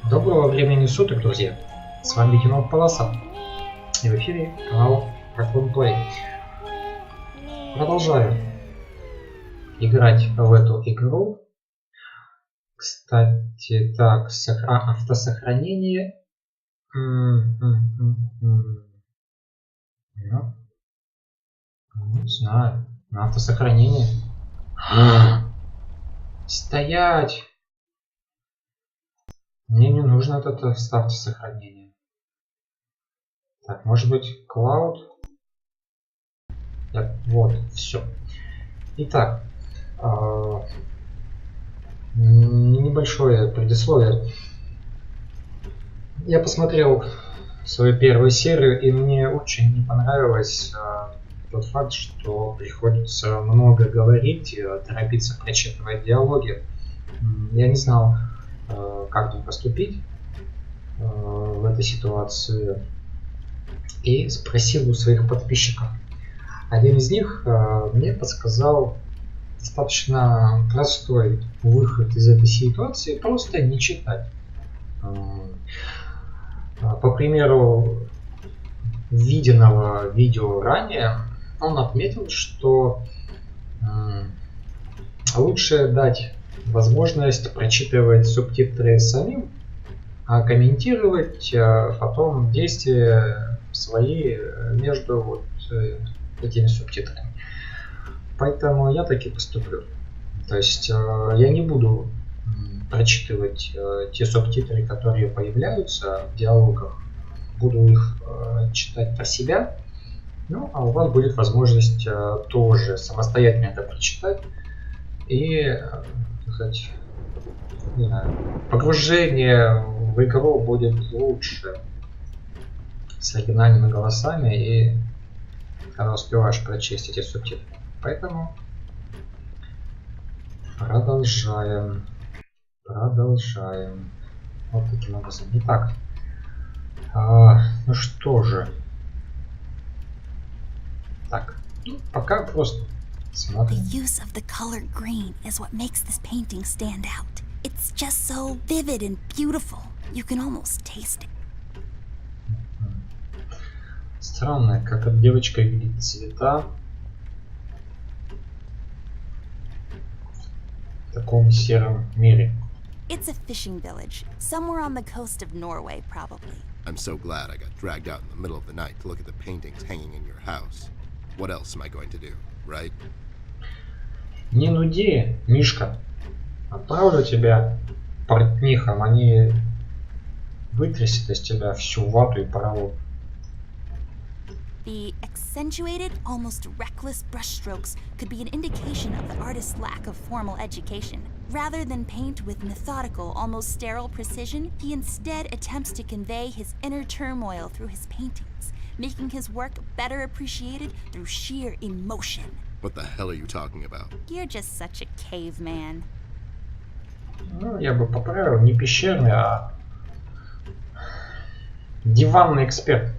Доброго времени суток, друзья! С вами кино Полоса. И в эфире канал Прохождение. Продолжаю играть в эту игру. Кстати, так, автосохранение. Не знаю. На автосохранение. Стоять! Мне не нужно этот автосохранение. Так, может быть, Cloud? Вот, все. Итак, небольшое предисловие. Я посмотрел свою первую серию, и мне очень не понравилось тот факт, что приходится много говорить, торопиться прочитывать диалоги. Я не знал, как тут поступить в этой ситуации, и спросил у своих подписчиков. Один из них мне подсказал достаточно простой выход из этой ситуации: просто не читать. По примеру виденного видео ранее, он отметил, что лучше дать возможность прочитывать субтитры самим, а комментировать потом действия свои между этими субтитрами. Поэтому я так и поступлю. То есть я не буду прочитывать те субтитры, которые появляются в диалогах. Буду их читать про себя. Ну, а у вас будет возможность тоже самостоятельно это прочитать. И, так сказать, не знаю, погружение в игру будет лучше с оригинальными голосами, и когда успеваешь прочесть эти субтитры. Поэтому продолжаем. Вот таким образом. Итак, ну что же. Так, пока просто смотрим. The use of the color green is what makes this painting stand out. It's just so vivid and beautiful. You can almost taste it. Странно, как эта девочка видит цвета в таком сером мире. It's a fishing village, somewhere on the coast of Norway, probably. I'm so glad I got dragged out in the middle of the night to look at the paintings hanging in your house. What else am I going to do, right? Не нуди, Мишка. Отправлю тебя портнихам, они вытрясят из тебя всю вату и порвут. The accentuated, almost reckless brushstrokes could be an indication of the artist's lack of formal education. Rather than paint with methodical, almost sterile precision, he instead attempts to convey his inner turmoil through his paintings, making his work better appreciated through sheer emotion. What the hell are you talking about? You're just such a caveman. Ну, я бы поправил, не пещерный, а диванный эксперт.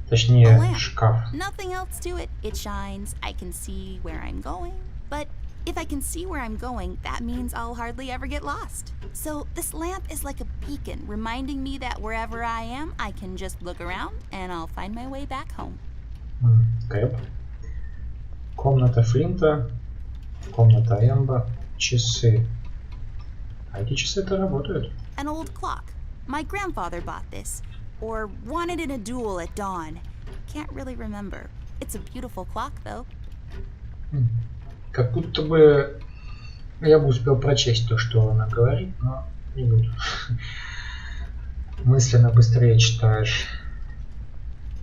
Точнее, шкаф. Nothing else to it. It shines. I can see where I'm going. But if I can see where I'm going, that means I'll hardly ever get lost. So this lamp is like a beacon, reminding me that wherever I am, I can just look around and I'll find my way back home. Кэп. Комната Флинта. Комната Эмба. Часы. А эти часы-то работают. An old clock. My grandfather bought this. Or won it in a duel at dawn. Can't really remember. It's a beautiful clock, though. Как будто бы я бы успел прочесть то, что она говорит, но не буду. Мысленно быстрее читаешь.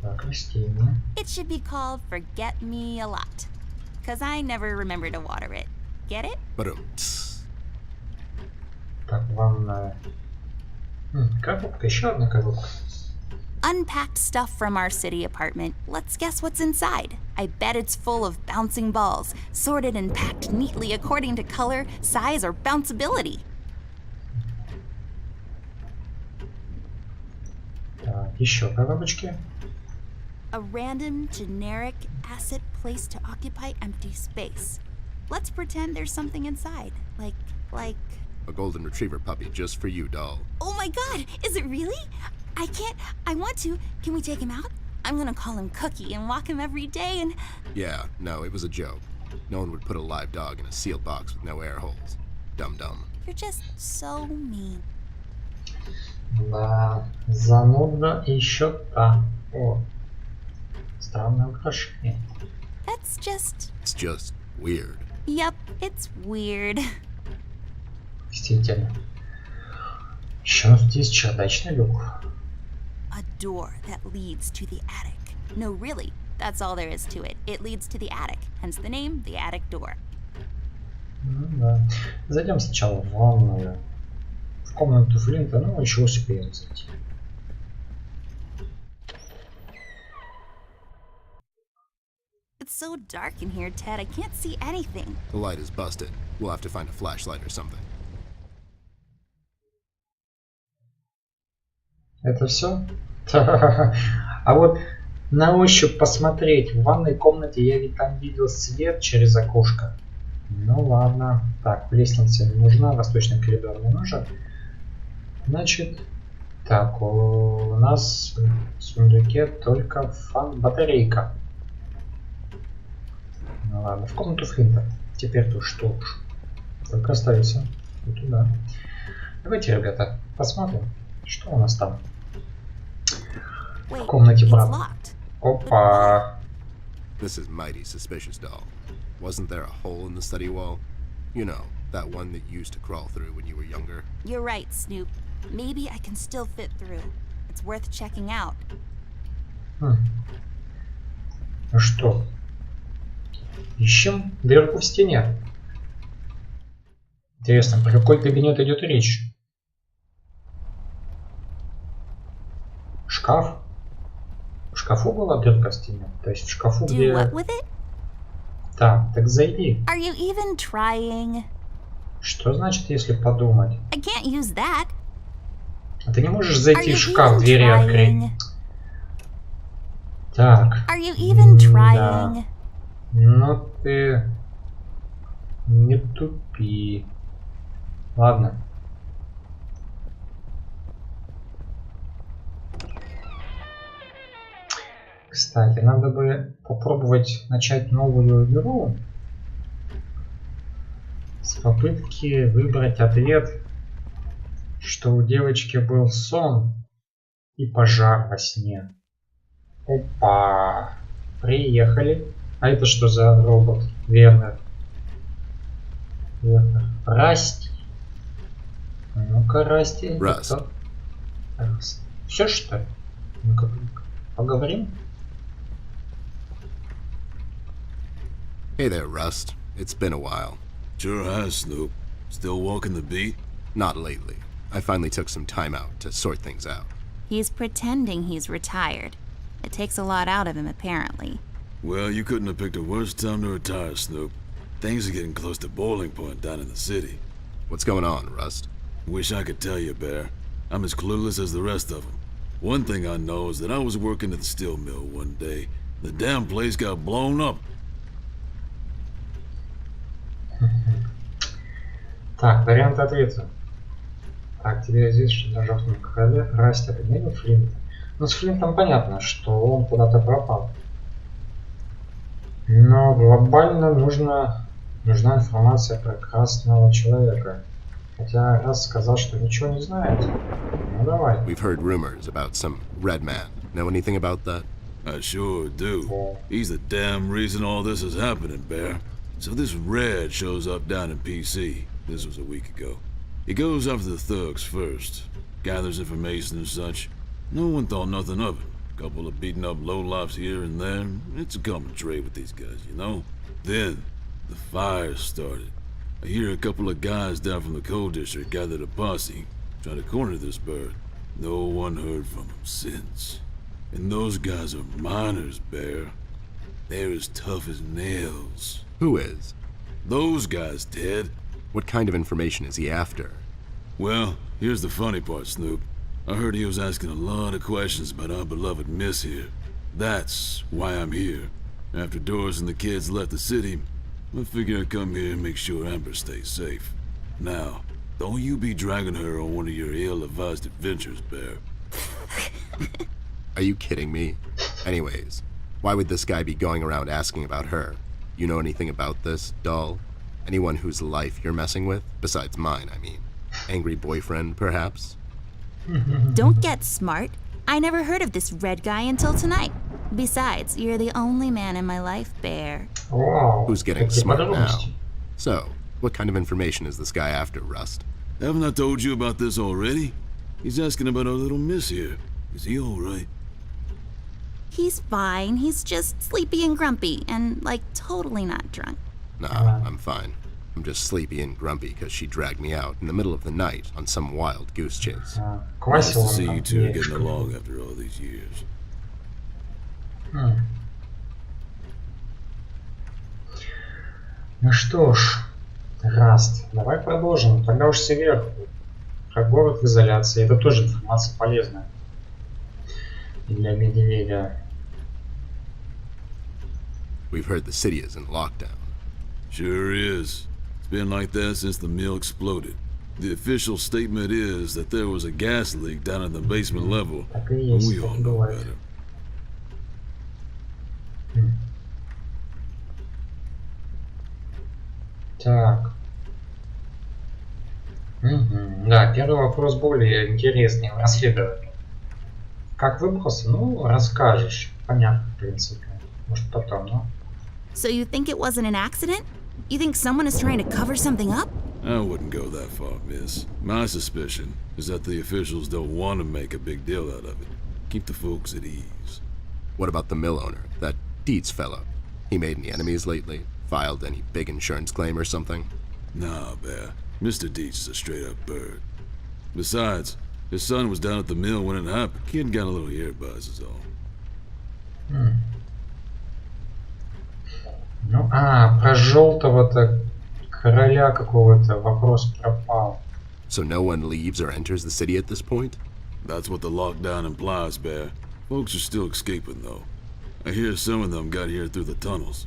Так, растение. It should be called Forget Me a Lot. Cause I never remember to water it. Get it? Так, ванная. Коробка, еще одна коробка. Unpacked stuff from our city apartment. Let's guess what's inside. I bet it's full of bouncing balls, sorted and packed neatly according to color, size, or bounceability. Так, еще коробочки. A random, generic asset placed to occupy empty space. Let's pretend there's something inside, like A golden retriever puppy just for you, doll. Oh my god, is it really? I can't. I want to. Can we take him out? I'm gonna call him Cookie and walk him every day and... Yeah, no, it was a joke. No one would put a live dog in a sealed box with no air holes. Dum-dum. You're just so mean. Да, зануда еще та. О, странное украшение. That's just... It's just weird. Yep, it's weird. Действительно. Еще здесь чердачный люк. A door that leads to the attic. No, really, that's all there is to it. It leads to the attic, hence the name, the attic door. Ну, да. Зайдем сначала в ванную. В комнату Флинта, ну, еще успеем зайти. It's so dark in here, Ted. I can't see anything. The light is busted. We'll have to find a flashlight or something. Это все? А вот на ощупь посмотреть, в ванной комнате я ведь там видел свет через окошко. Ну ладно. Так, лестница не нужна, восточный коридор не нужен. Значит, так, у нас в сундуке только батарейка. Ну ладно, в комнату Флинта. Теперь-то что уж. Только остается и туда. Давайте, ребята, посмотрим, что у нас там. В комнате брата. Опа. This is mighty suspicious, doll. Wasn't there a hole in the study wall? You know, that one that you used to crawl through when you were younger. You're right, Snoop. Maybe I can still fit through. It's worth checking out. Ну что? Ищем дырку в стене. Интересно, про какой кабинет идет речь? Шкаф? В шкафу была дырка в стене? То есть в шкафу, где... Так зайди. Are you even trying? Что значит, если подумать? I can't use that. А ты не можешь зайти в шкаф, двери открыть. Так. Are you even trying? Да. Ну ты... Не тупи. Ладно. Кстати, надо бы попробовать начать новую игру с попытки выбрать ответ, что у девочки был сон и пожар во сне. Опа! Приехали. А это что за робот? Вернер. Расти. Ну-ка, Расти. Все что ли? Ну-ка, поговорим. Hey there, Rust. It's been a while. Sure has, Snoop. Still walking the beat? Not lately. I finally took some time out to sort things out. He's pretending he's retired. It takes a lot out of him, apparently. Well, you couldn't have picked a worse time to retire, Snoop. Things are getting close to boiling point down in the city. What's going on, Rust? Wish I could tell you, Bear. I'm as clueless as the rest of them. One thing I know is that I was working at the steel mill one day. The damn place got blown up. Так, вариант ответа. Так, тебе здесь, что на жёлтом короле Расти подняли Флинта. Ну, с Флинтом понятно, что он куда-то пропал. Но глобально нужна информация про красного человека. Хотя раз сказал, что ничего не знает. Ну, давай. We've heard rumors about some red man. Know anything about that? I sure do. He's the damn reason all this is happening, Bear. So this Red shows up down in PC. This was a week ago. He goes after the thugs first, gathers information and such. No one thought nothing of it. Couple of beaten up lowlifes here and there. It's a common trait with these guys, you know? Then, the fire started. I hear a couple of guys down from the coal district gathered a posse, try to corner this bird. No one heard from him since. And those guys are miners, Bear. They're as tough as nails. Who is? Those guys, Ted. What kind of information is he after? Well, here's the funny part, Snoop. I heard he was asking a lot of questions about our beloved Miss here. That's why I'm here. After Doris and the kids left the city, I figured I'd come here and make sure Amber stays safe. Now, Don't you be dragging her on one of your ill-advised adventures, Bear. Are you kidding me? Anyways, why would this guy be going around asking about her? You know anything about this, doll? Anyone whose life you're messing with? Besides mine, I mean. Angry boyfriend, perhaps? Don't get smart. I never heard of this red guy until tonight. Besides, you're the only man in my life, Bear. Вау, Who's getting какие smart now? подробности. So, what kind of information is this guy after, Rust? Haven't I told you about this already? He's asking about our little miss here. Is he alright? He's fine. He's just sleepy and grumpy and, like, totally not drunk. Nah, I'm fine. I'm just sleepy and grumpy because she dragged me out in the middle of the night on some wild goose chase. Nice Квасил to он see you там. two Есть. getting along after all these years. Ну что ж, Раст, давай продолжим. Тогда уж сверху. Как город в изоляции. Это тоже информация полезная. И для медведя. We've heard the city is in lockdown. Sure is. It's been like that since the mill exploded. The official statement is that there was a gas leak down at the basement level. Так и But есть, we так all и know бывает. better. Так. Да, первый вопрос более интересный в расследовании. Как выбрался? Ну, расскажешь. Понятно, в принципе. Может, потом, но... So you think it wasn't an accident? You think someone is trying to cover something up? I wouldn't go that far, miss. My suspicion is that the officials don't want to make a big deal out of it. Keep the folks at ease. What about the mill owner, that Dietz fellow? He made any enemies lately? Filed any big insurance claim or something? Nah, Bear. Mr. Dietz is a straight-up bird. Besides, his son was down at the mill when it happened. Kid got a little ear buzz is all. Ну, про желтого-то короля какого-то вопрос пропал. So no one leaves or enters the city at this point? That's what the lockdown implies, Bear. Folks are still escaping, though. I hear some of them got here through the tunnels.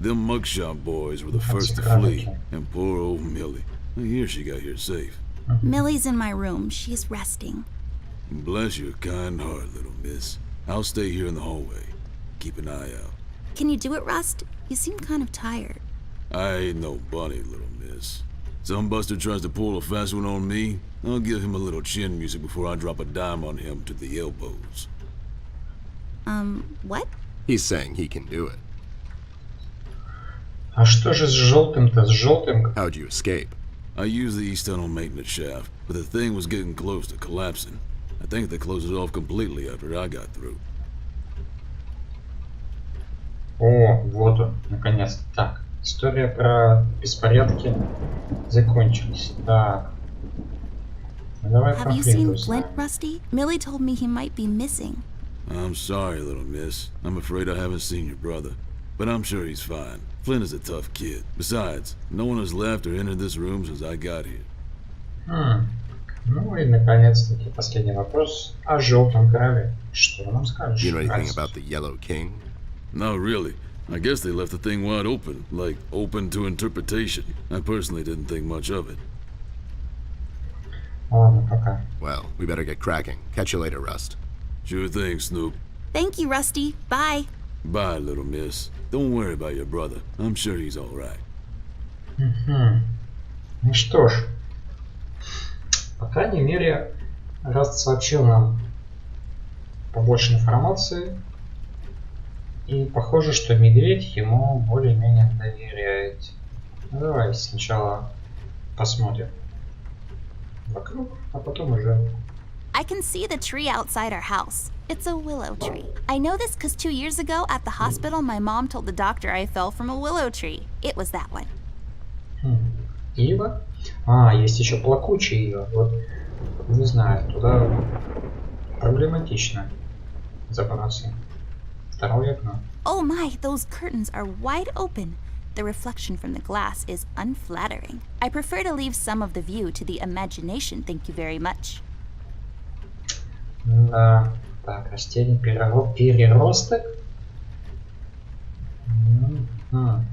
Them mugshot boys were the first to flee, and poor old Millie. I hear she got here safe. Millie's in my room. She's resting. Bless your kind heart, little miss. I'll stay here in the hallway. Keep an eye out. Can you do it, Rust? You seem kind of tired. I ain't no bunny, little miss. Some buster tries to pull a fast one on me, I'll give him a little chin music before I drop a dime on him to the elbows. What? He's saying he can do it. А что же с желтым-то? С желтым? How'd you escape? I used the east tunnel maintenance shaft, but the thing was getting close to collapsing. I think they closed it off completely after I got through. О, вот он, наконец-то. Так, история про беспорядки закончилась. Так. Ну, давай Have про you Флинта seen узнаем. Flint, Rusty? Millie told me he might be missing. I'm sorry, little miss. I'm afraid I haven't seen your brother. But I'm sure he's fine. Flint is a tough kid. Besides, no one has left or entered this room since I got here. Ну и наконец-таки последний вопрос о желтом короле. Что вы нам скажешь? You know anything Раз. about the Yellow King? Not really. I guess they left the thing wide open, like open to interpretation. I personally didn't think much of it. Ладно, пока. Well, we better get cracking. Catch you later, Rust. Sure thing, Snoop. Thank you, Rusty. Bye. Bye, little miss. Don't worry about your brother. I'm sure he's all right. Ну что ж, по крайней мере, Раст сообщил нам побольше информации. И похоже, что медведь ему более-менее доверяет. Ну, давай сначала посмотрим вокруг, а потом уже... I can see the tree outside our house. It's a willow tree. I know this because 2 years ago at the hospital, my mom told the doctor I fell from a willow tree. It was that one. Ива? Есть еще плакучая ива. Вот, не знаю, туда проблематично забраться. Второе окно. Oh my, those curtains are wide open. The reflection from the glass is unflattering. I prefer to leave some of the view to the imagination, thank you very much. Да. Так, растение переросток. Ну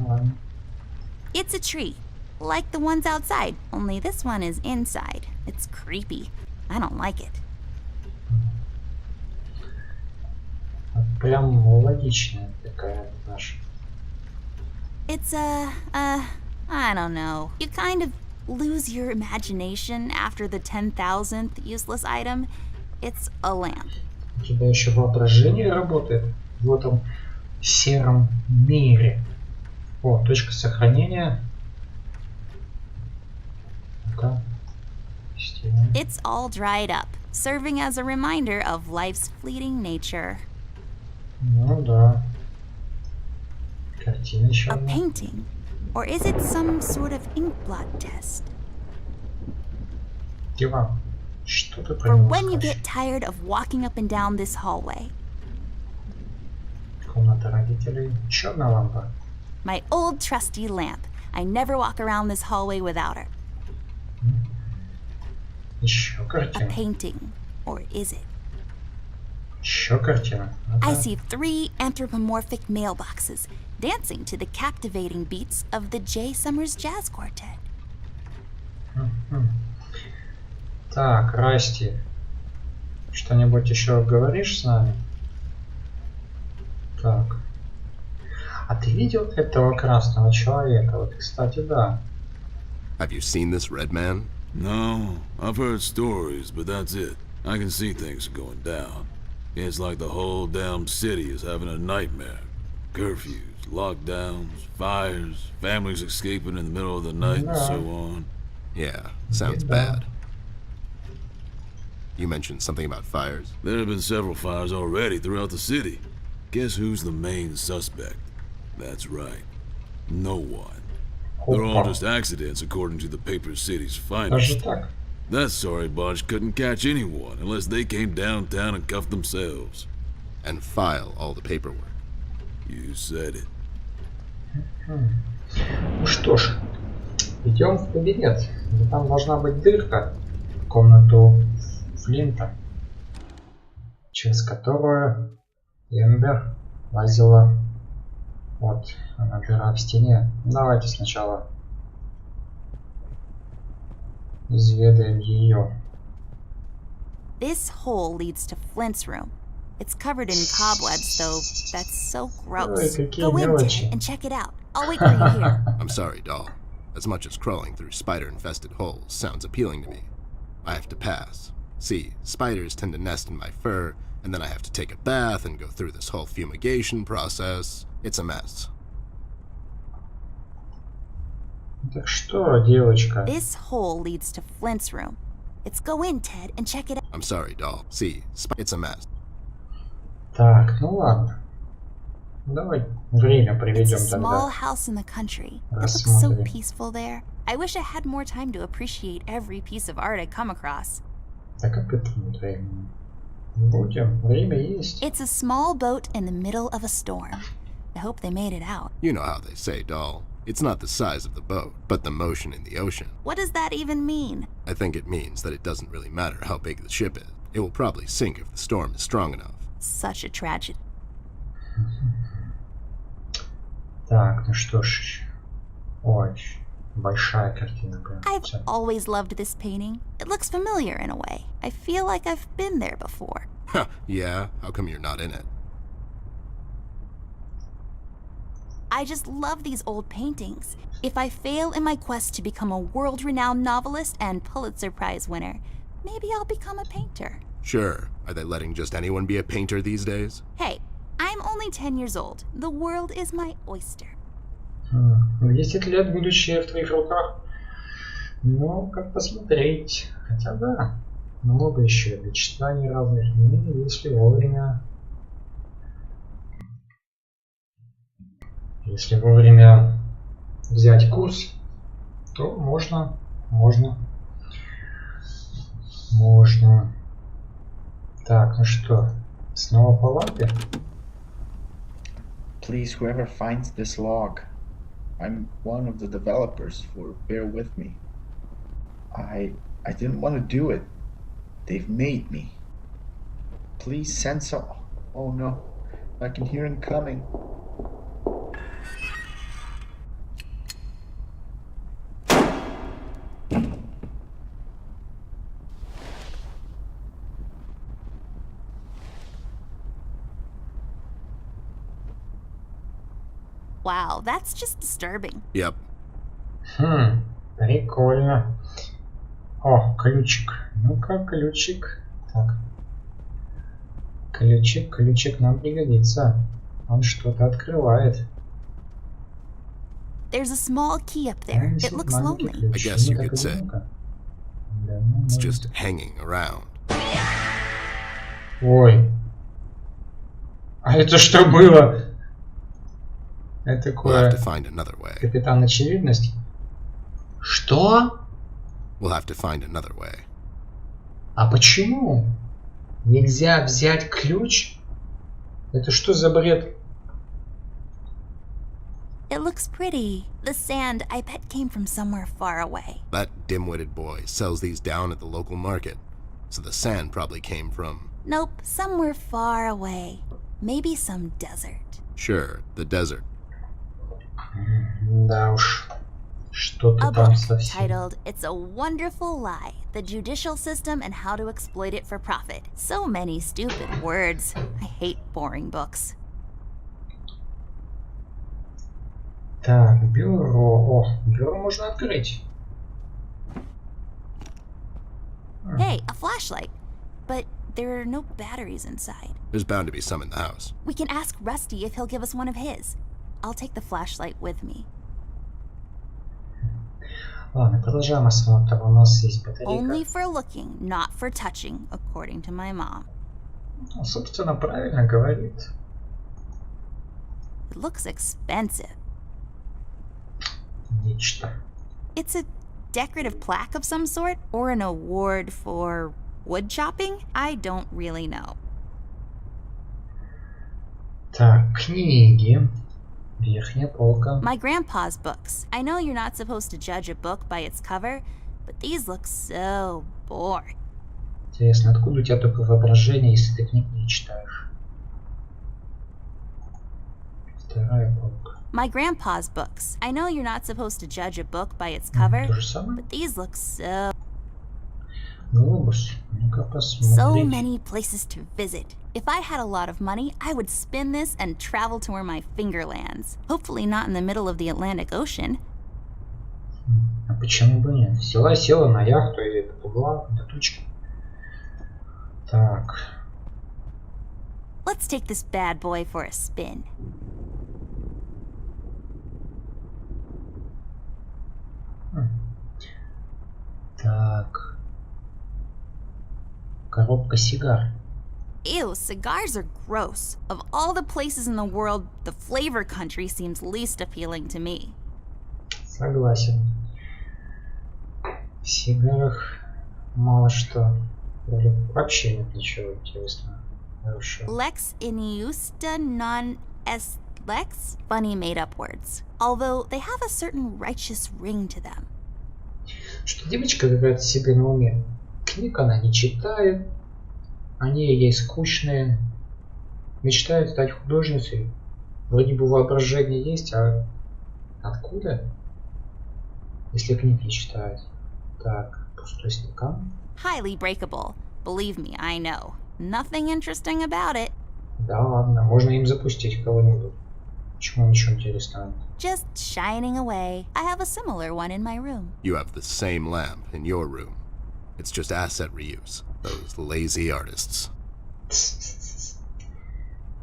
ладно. It's a tree. Like the ones outside, only this one is inside. It's creepy. I don't like it. Прям логичная такая наша. It's I don't know. You kind of lose your imagination after the 10,000th useless item. It's a lamp. У тебя еще воображение работает в этом сером мире. О, точка сохранения. Ну-ка. It's all dried up, serving as a reminder of life's fleeting nature. Ну да. Картина еще A одна. painting? Or is it some sort of ink blot test? Диван. Что ты про For него when you скажешь? get tired of walking up and down this hallway. Комната родителей. Еще одна лампа. My old trusty lamp. I never walk around this hallway without her. Еще A картина. painting. Or is it? Еще картина. I Ну-ка. see 3 anthropomorphic mailboxes dancing to the captivating beats of the J. Summers Jazz Quartet. Мгм. Так, Расти. Что-нибудь еще говоришь с нами? Так. А ты видел этого красного человека? Вот, кстати, да. Have you seen this red man? No, I've heard stories, but that's it. I can see things are going down. It's like the whole damn city is having a nightmare. Curfews, lockdowns, fires, families escaping in the middle of the night, and so on. Yeah, sounds Yeah. bad. You mentioned something about fires? There have been several fires already throughout the city. Guess who's the main suspect? That's right. No one. They're all Опа. just accidents according to the paper city's Даже finest. так? That sorry bunch couldn't catch anyone unless they came downtown and cuffed themselves. And file all the paperwork. You said it. Ну что ж, идем в кабинет. И там должна быть дырка в комнату Флинта, через которую Эмбер лазила. Вот она, дыра в стене. Давайте сначала изведаем ее. This hole leads to Flint's room. It's covered in cobwebs, though. That's so gross. Ой, какие Go in, мелочи. Ted, and check it out. I'll wait for you here. I'm sorry, doll. As much as crawling through spider-infested holes sounds appealing to me, I have to pass. See, spiders tend to nest in my fur, and then I have to take a bath and go through this whole fumigation process. It's a mess. Так что, девочка? This hole leads to Flint's room. It's go in, Ted, and check it out. I'm sorry, doll. See, it's a mess. Так, ну ладно. Давай время It's a приведем small тогда. house in the country. It looks so Рассмотрим. peaceful there. I wish I had more time to appreciate every piece of art I come across. Так как это нет времени? Будем, время есть. It's a small boat in the middle of a storm. I hope they made it out. You know how they say, doll. It's not the size of the boat, but the motion in the ocean. What does that even mean? I think it means that it doesn't really matter how big the ship is. It will probably sink if the storm is strong enough. Such a tragedy. Так, ну что ж. Ой, большая картина прям. I've Всё. always loved this painting. It looks familiar in a way. I feel like I've been there before. Huh, yeah? How come you're not in it? I just love these old paintings. If I fail in my quest to become a world-renowned novelist and Pulitzer Prize winner, maybe I'll become a painter. Sure. Are they letting just anyone be a painter these days? Hey, I'm only 10 years old. The world is my oyster. 10 лет будущее в твоих руках. Ну, как посмотреть. Хотя да, много еще мечтаний разных. И если вовремя... Если вовремя взять курс, то можно. Так, ну что, снова по лампе? Please, whoever finds this log, I'm one of the developers, for bear with me. I didn't want to do it. They've made me. Please send some. Oh no, I can hear him coming. Wow, that's just disturbing. Yep. Прикольно. О, ключик. Ну-ка, ключик. Так. Ключик нам пригодится. Он что-то открывает. There's a small key up there. It looks lonely. I guess you could say. It's just hanging around. Ой. А это что было? Это We'll have такое... to find another way. Капитан Очевидность. Что? We'll have to find another way. А почему? Нельзя взять ключ? Это что за бред? It looks pretty. The sand, I bet, came from somewhere far away. That dim-witted boy sells these down at the local market. So the sand probably came from... Nope, somewhere far away. Maybe some desert. Sure, the desert. Да уж. Что-то A там book совсем... titled It's a Wonderful Lie, The Judicial System and How to Exploit It for Profit. So many stupid words. I hate boring books. Так, бюро. О, бюро можно открыть. Hey, a flashlight. But there are no batteries inside. There's bound to be some in the house. We can ask Rusty if he'll give us one of his. I'll take the flashlight with me. Ладно, продолжаем осмотр. У нас есть батарейка. Only for looking, not for touching, according to my mom. Ну, собственно, правильно говорит. It looks expensive. Нечто. It's a decorative plaque of some sort, or an award for wood chopping? I don't really know. Так, книги. Верхняя полка. My grandpa's books. I know you're not supposed to judge a book by its cover, but these look so boring. Интересно, откуда у тебя такое воображение, если ты книг не читаешь? Вторая полка. My grandpa's books. I know you're not supposed to judge a book by its cover, То же самое. but these look so Глобус. Ну-ка посмотрим. So many places to visit. If I had a lot of money, I would spin this and travel to where my finger lands. Hopefully not in the middle of the Atlantic Ocean. А почему бы нет? Села на яхту и поплыла до тучки. Так. Let's take this bad boy for a spin. Так. Коробка сигар. Ew, cigars are gross. Of all the places in the world, the flavor country seems least appealing to me. Согласен. В сигарах мало что. Вообще нет ничего интересного. Хорошо. Lex iniusta non est lex? Funny made-up words. Although they have a certain righteous ring to them. Что девочка какая-то себе на уме. Книг она не читает. Они ей скучные. Мечтает стать художницей. Вроде бы воображение есть, а откуда? Если книг не читает. Так, пустой стакан. Highly breakable. Believe me, I know. Nothing interesting about it. Да ладно, можно им запустить кого-нибудь. Почему ничего интересного? Just shining away. I have a similar one in my room. You have the same lamp in your room. It's just asset reuse. Those lazy artists.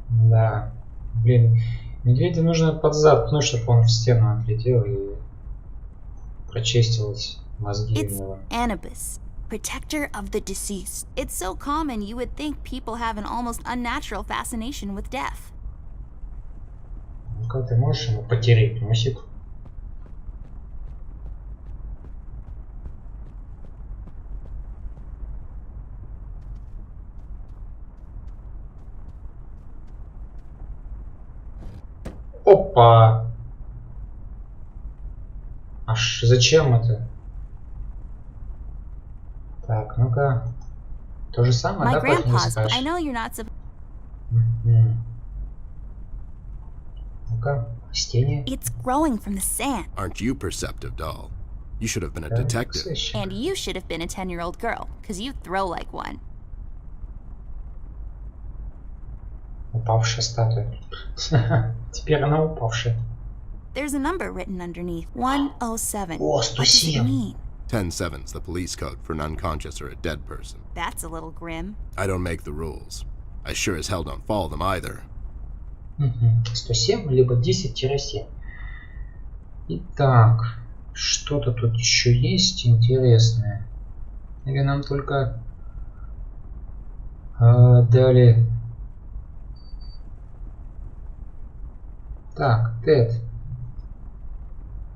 Да. Блин, медведя нужно под зад пнуть, чтобы он в стену отлетел и прочистились мозги у It's него. Anubis, protector of the deceased. It's so common you would think people have an almost unnatural fascination with death. Ну-ка, ты можешь ему потереть носик? Опа! Аж зачем это? Так, ну-ка. То же самое, My да, как не grandpa's, but скажешь? I know you're not supposed. Ну-ка, растение. It's growing from the sand. Aren't you perceptive, doll? You should have been a Да, detective. сыщик. And you should have been a 10-year-old girl, because you throw like one. Упавшая статуя. Теперь она упавшая. There's a number written underneath. 107. О, What does it 107. mean? 10-7's the police code for an unconscious or a dead person. That's a little grim. I don't make the rules. I sure as hell don't follow them either. 107, либо 10-7. Итак, что-то тут еще есть интересное. Или нам только дали... Так, Тед.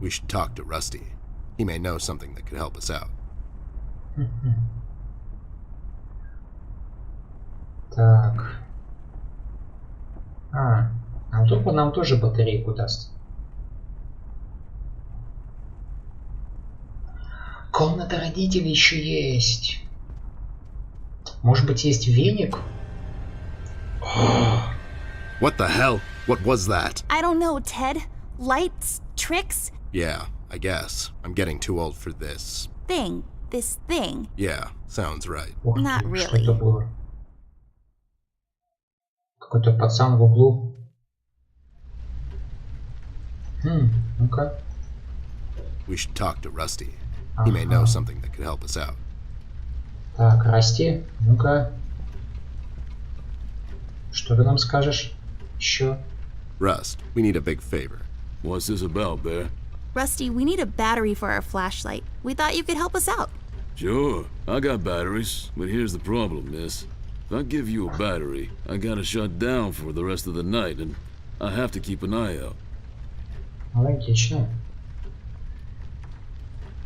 We should talk to Rusty. He may know something that could help us out. Так. А вот он нам тоже батарейку даст. Комната родителей еще есть. Может быть, есть веник? What the hell? What was that? I don't know, Ted. Lights? Tricks? Yeah, I guess. I'm getting too old for this. This thing. Yeah, sounds right. Ух ты, Not что really. это было? Какой-то пацан в углу. Ну-ка. We should talk to Rusty. He may know something that could help us out. Так, Расти, ну-ка. Что ты нам скажешь еще? Rust, we need a big favor. What's this about, Bear? Rusty, we need a battery for our flashlight. We thought you could help us out. Sure, I got batteries, but here's the problem, miss. If I give you a battery, I gotta shut down for the rest of the night, and I have to keep an eye out. Логично.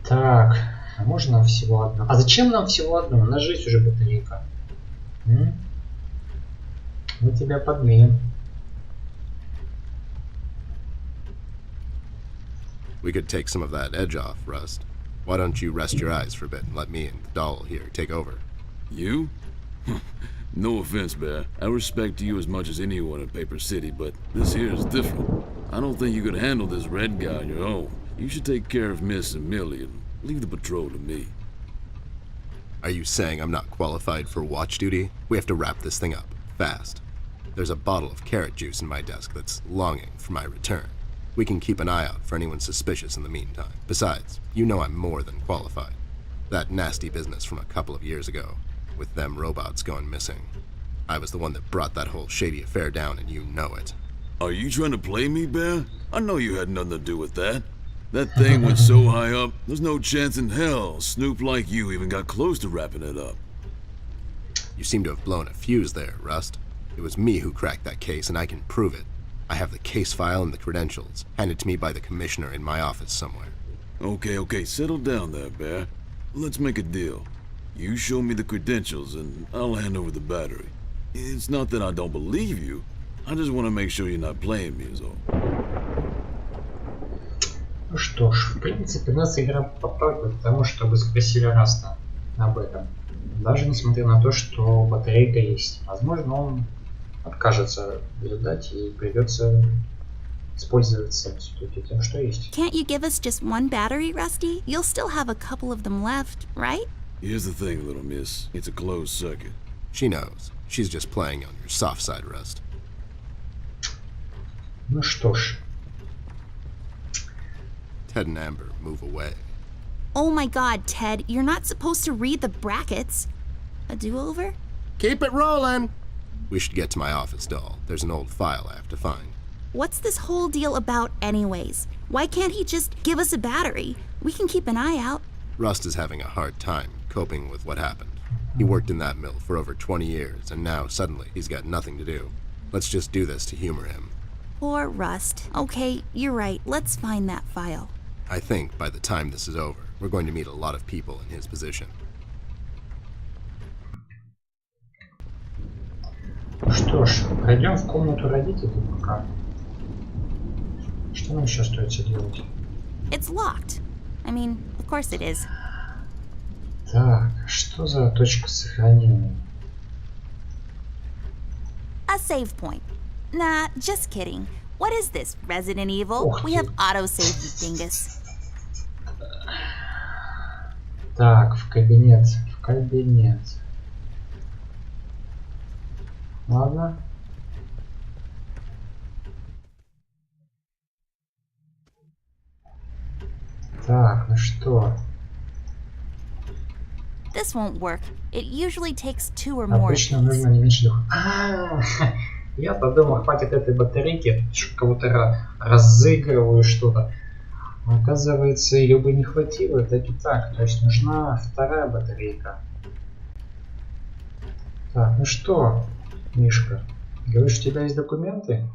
Так, а можно нам всего одно? А зачем нам всего одно? У нас же есть уже батарейка. Мы тебя подменим. We could take some of that edge off, Rust. Why don't you rest your eyes for a bit and let me and the doll here take over? You? No offense, Bear. I respect you as much as anyone in Paper City, but this here is different. I don't think you could handle this red guy on your own. You should take care of Miss and Millie and leave the patrol to me. Are you saying I'm not qualified for watch duty? We have to wrap this thing up, fast. There's a bottle of carrot juice in my desk that's longing for my return. We can keep an eye out for anyone suspicious in the meantime. Besides, you know I'm more than qualified. That nasty business from a couple of years ago, with them robots going missing. I was the one that brought that whole shady affair down, and you know it. Are you trying to play me, Bear? I know you had nothing to do with that. That thing went so high up, there's no chance in hell Snoop like you even got close to wrapping it up. You seem to have blown a fuse there, Rust. It was me who cracked that case, and I can prove it. I have the case file and the credentials, handed to me by the commissioner in my office somewhere. Okay, settle down there, Bear. Let's make a deal. You show me the credentials, and I'll hand over the battery. It's not that I don't believe you. I just want to make sure you're not playing me is all. Ну что ж, в принципе, нас игра подталкивает к тому, чтобы спросили Раста об этом. Даже несмотря на то, что батарейка есть. Возможно, он откажется ждать и придется использоваться все-таки тем, что есть. Can't you give us just one battery, Rusty? You'll still have a couple of them left, right? Here's the thing, little miss. It's a closed circuit. She knows. She's just playing on your soft side, Rust. Ну что ж. Ted and Amber move away. Oh my god, Ted, you're not supposed to read the brackets. A do-over? Keep it rolling! We should get to my office, doll. There's an old file I have to find. What's this whole deal about anyways? Why can't he just give us a battery? We can keep an eye out. Rust is having a hard time coping with what happened. He worked in that mill for over 20 years, and now suddenly he's got nothing to do. Let's just do this to humor him. Poor Rust. Okay, you're right. Let's find that file. I think by the time this is over, we're going to meet a lot of people in his position. Что ж, пройдем в комнату родителей пока. Что нам еще остается делать? It's locked. I mean, of course it is. Так, что за точка сохранения? A save point. Nah, just kidding. What is this, Resident Evil? Ох We ты. have autosave, you dingus. Так, в кабинет. В кабинет. Ладно. Так, ну что? This won't work. It usually takes 2 or more. Обычно нужно не меньше 2. Я подумал, хватит этой батарейки, кого-то разыгрываю что-то. Оказывается, ее бы не хватило, так и так. То есть нужна 2-я батарейка. Так, ну что, Мишка, говоришь, у тебя есть документы?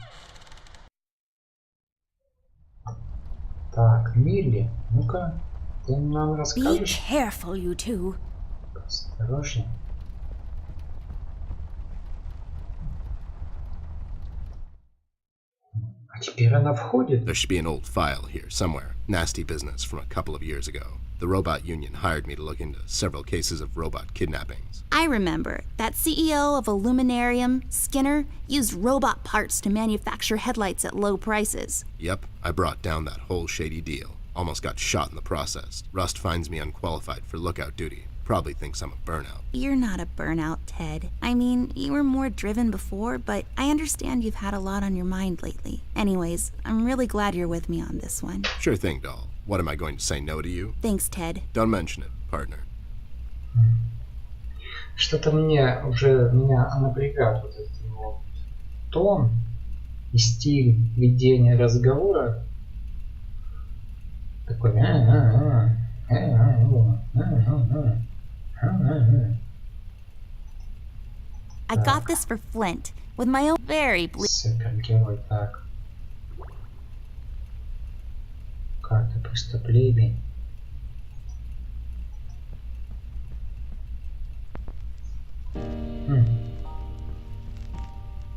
Так, Милли, ну-ка, ты нам Be расскажешь? careful, you two. Осторожней. А теперь она входит. There should be an old file here somewhere. Nasty business from a couple of years ago. The robot union hired me to look into several cases of robot kidnappings. I remember that CEO of Illuminarium, Skinner, used robot parts to manufacture headlights at low prices. Yep, I brought down that whole shady deal. Almost got shot in the process. Rust finds me unqualified for lookout duty. Probably thinks I'm a burnout. You're not a burnout, Ted. I mean, you were more driven before, but I understand you've had a lot on your mind lately. Anyways, I'm really glad you're with me on this one. Sure thing, doll. What, am I going to say no to you? Thanks, Ted. Don't mention it, partner. Что-то меня напрягает вот этот его тон и стиль ведения разговора. Такой. I got this for Flint, with my own very Супергерой, так. Карта преступлений.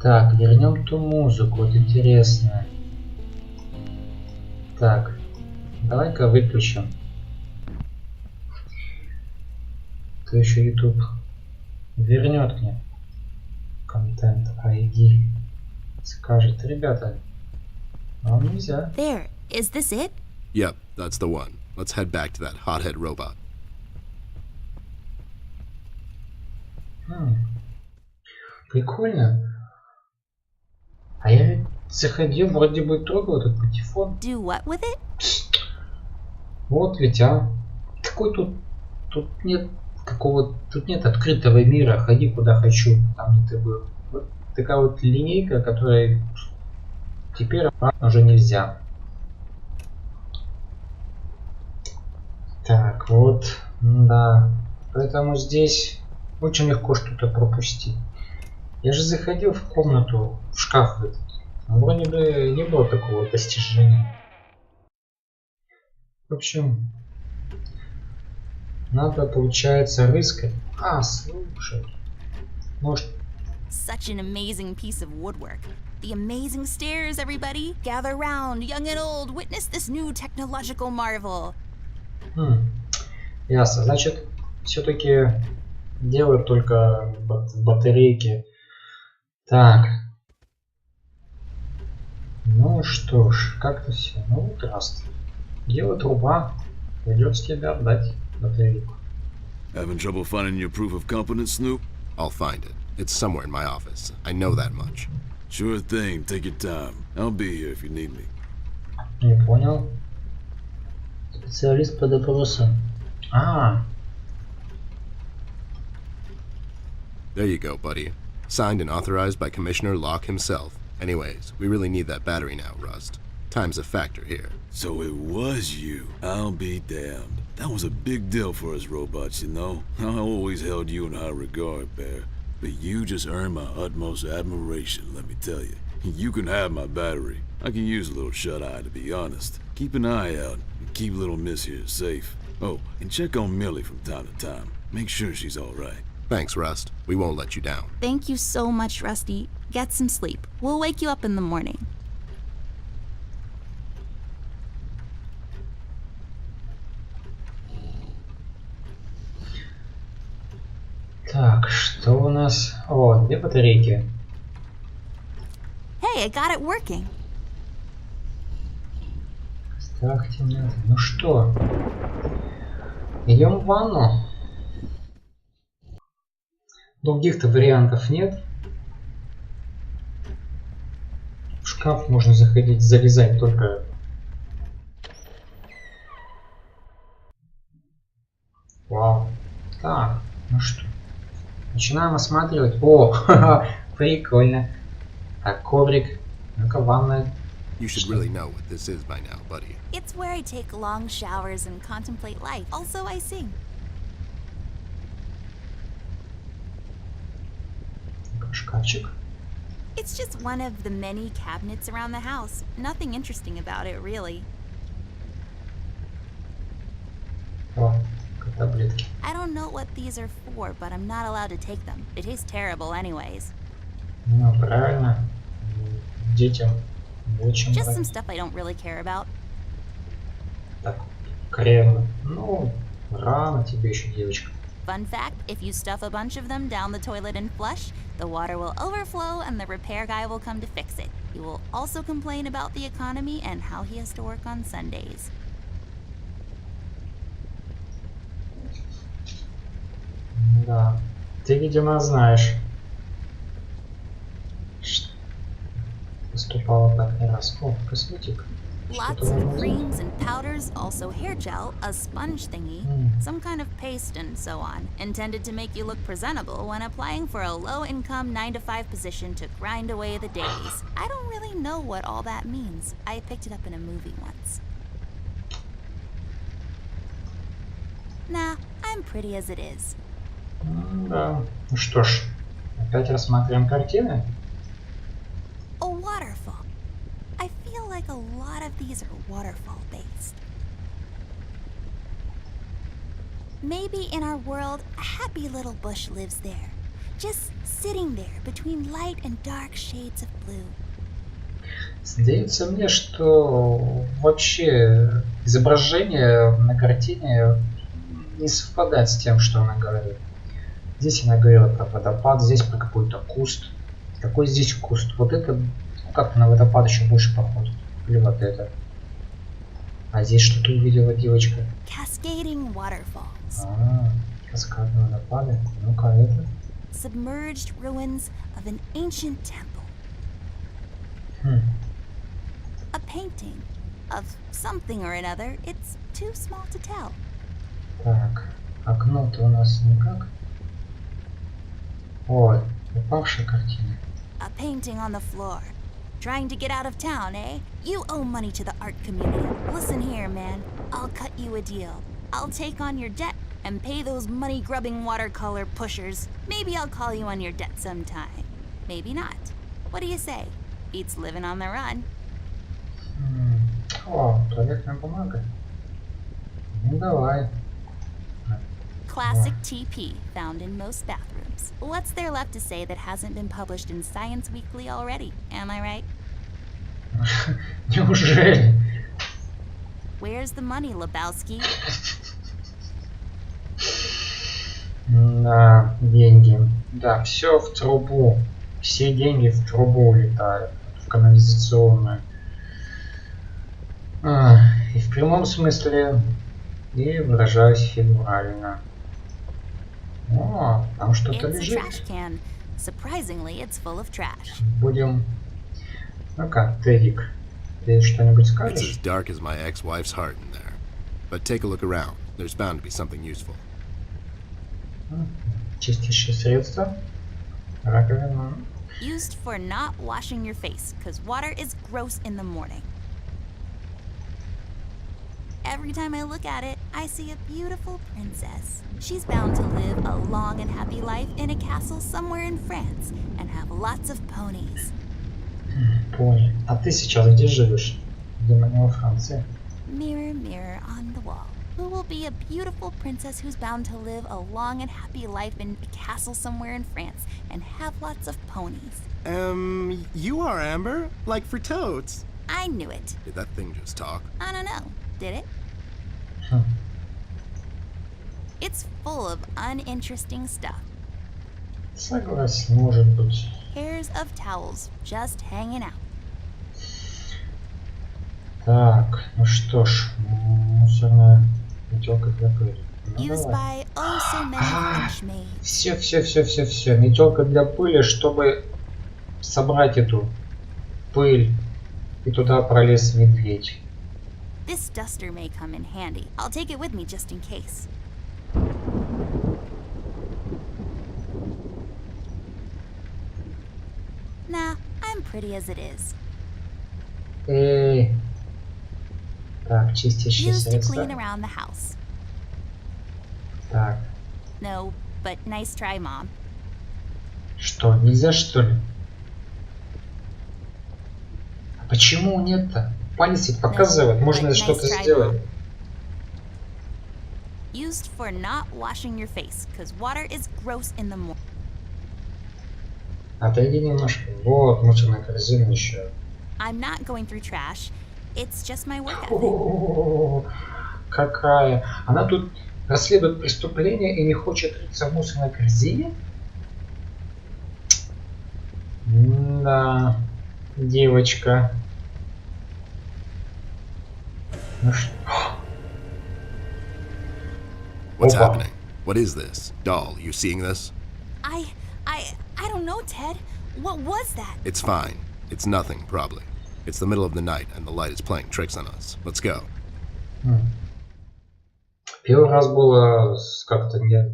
Так, вернем ту музыку, вот интересно. Так, давай-ка выключим. То еще YouTube вернет мне контент ID. Скажет, ребята, вам нельзя. There, is this it? Yep, that's the one. Let's head back to that hothead robot. Прикольно. А я ведь заходил, вроде бы трогал этот патефон. Do what with it? Вот ведь, а. Какой тут нет тут нет открытого мира. Ходи куда хочу, там где ты был. Вот такая вот линейка, которой теперь уже нельзя. Так, вот, да. Поэтому здесь очень легко что-то пропустить. Я же заходил в комнату, в шкаф этот. Вроде бы не было такого достижения. В общем, надо, получается, рыскать. А, слушай. Может... Such an amazing piece of woodwork. The amazing stairs, everybody. Gather round, young and old. Witness this new technological marvel. Ясно. Значит, все-таки делают только в батарейке. Так. Ну что ж, как-то все. Ну вот раз. Дело труба. Придется тебе отдать батарейку. Having trouble finding your proof of competence, Snoop? I'll find it. It's somewhere in my office. I know that much. Sure thing. Take your time. I'll be here if you need me. Не понял. Специалист по допросам. There you go, buddy. Signed and authorized by Commissioner Locke himself. Anyways, we really need that battery now, Rust. Time's a factor here. So it was you. I'll be damned. That was a big deal for us robots, you know. I always held you in high regard, Bear. But you just earned my utmost admiration, let me tell you. You can have my battery. I can use a little shut-eye, to be honest. Keep an eye out and keep little Miss here safe. Oh, and check on Millie from time to time. Make sure she's all right. Thanks, Rust. We won't let you down. Thank you so much, Rusty. Get some sleep. We'll wake you up in the morning. Так, что у нас? О, 2 батарейки. Hey, I got it working. Страх темноты. Ну что? Идем в ванну. Других-то вариантов нет. В шкаф можно заходить, залезать только Так, ну что, начинаем осматривать. О, прикольно. Так, коврик. Ну-ка, ванная. You should really know what this is by now, buddy. It's where I take long showers and contemplate life. Also, I sing. Шкафчик. It's just one of the many cabinets around the house. Nothing interesting about it, really. О, таблетки. I don't know what these are for, but I'm not allowed to take them. They taste terrible anyways. Ну, правильно. Детям очень Just some нравится. stuff I don't really care about. Так, крем. Ну, рано тебе еще, девочка. Fun fact, if you stuff a bunch of them down the toilet and flush, the water will overflow and the repair guy will come to fix it. He will also complain about the economy and how he has to work on Sundays. Да. Ты, видимо, знаешь. Выступала так не раз. О, косметик. Lots of creams and powders, also hair gel, a sponge thingy, some kind of paste, and so on, intended to make you look presentable when applying for a low-income 9-to-5 position to grind away the days. I don't really know what all that means. I picked it up in a movie once. Nah, I'm pretty as it is. Да. Ну что ж, опять рассматриваем картины. A waterfall. I feel like a lot of these are waterfall-based. Maybe in our world, a happy little bush lives there, just sitting there between light and dark shades of blue. Сдается мне, что вообще изображение на картине не совпадает с тем, что она говорит. Здесь она говорила про водопад, здесь про какой-то куст. Какой здесь куст? Вот это как-то на водопад еще больше похоже. Или вот это. А здесь что-то увидела девочка. Cascading waterfalls. Каскадные водопады. Ну-ка, это. Submerged ruins of an ancient temple. A painting of something or another. It's too small to tell. Так, окно-то у нас никак. Ой, упавшая картина. A painting on the floor. Trying to get out of town, eh? You owe money to the art community. Listen here, man. I'll cut you a deal. I'll take on your debt and pay those money-grubbing watercolor pushers. Maybe I'll call you on your debt sometime. Maybe not. What do you say? Beats living on the run. О, туалетная бумага. Ну давай. Classic TP, found in most bathrooms. What's there left to say that hasn't been published in Science Weekly already? Am I right? Неужели? Where's the money, Lebowski? На деньги. Да, все в трубу. Все деньги в трубу улетают. В канализационную. И в прямом смысле, и выражаюсь фигурально. О, там что-то It's a лежит. trash can. Surprisingly, it's full of trash. Будем... Ну-ка, Тедик, ты что-нибудь It's as скажешь? dark as my ex-wife's heart in there. But take a look around. There's bound to be something useful. Чистящее средство. Раковина. Used for not washing your face, because water is gross in the morning. Every time I look at it, I see a beautiful princess. She's bound to live a long and happy life in a castle somewhere in France and have lots of ponies. Понял. А ты сейчас где живешь? Видимо, не во Франции. Mirror, mirror on the wall. Who will be a beautiful princess who's bound to live a long and happy life in a castle somewhere in France and have lots of ponies? You are Amber? Like for totes? I knew it. Did that thing just talk? I don't know. Did it? Хм. It's full of uninteresting stuff. Согласен, может быть. Pairs of towels just hanging out. Так, ну что ж, мусорная метелка для пыли. Ну, Used давай. by oh so many French maids. Все. Метелка для пыли, чтобы собрать эту пыль. И туда пролез медведь. This duster may come in handy. I'll take it with me just in case. pretty as it is. Так, чистящее Used to средство. clean around the house. Так, No, but nice try, Mom. что, нельзя что ли? А почему нет-то? Палец ведь показывает, можно что-то сделать. Used for not washing your face, because water is gross in the morning. Отойди немножко. Вот, мусорная корзина еще. I'm not going through trash. It's just my work ethic. О, какая. Она тут расследует преступление и не хочет рыться в мусорной корзине? Да, девочка. Ну что? What's Опа. happening? What is this? Doll, you seeing this? I don't know, Ted. What was that? It's fine. It's nothing, probably. It's the middle of the night and the light is playing tricks on us. Let's go. Первый раз было как-то не...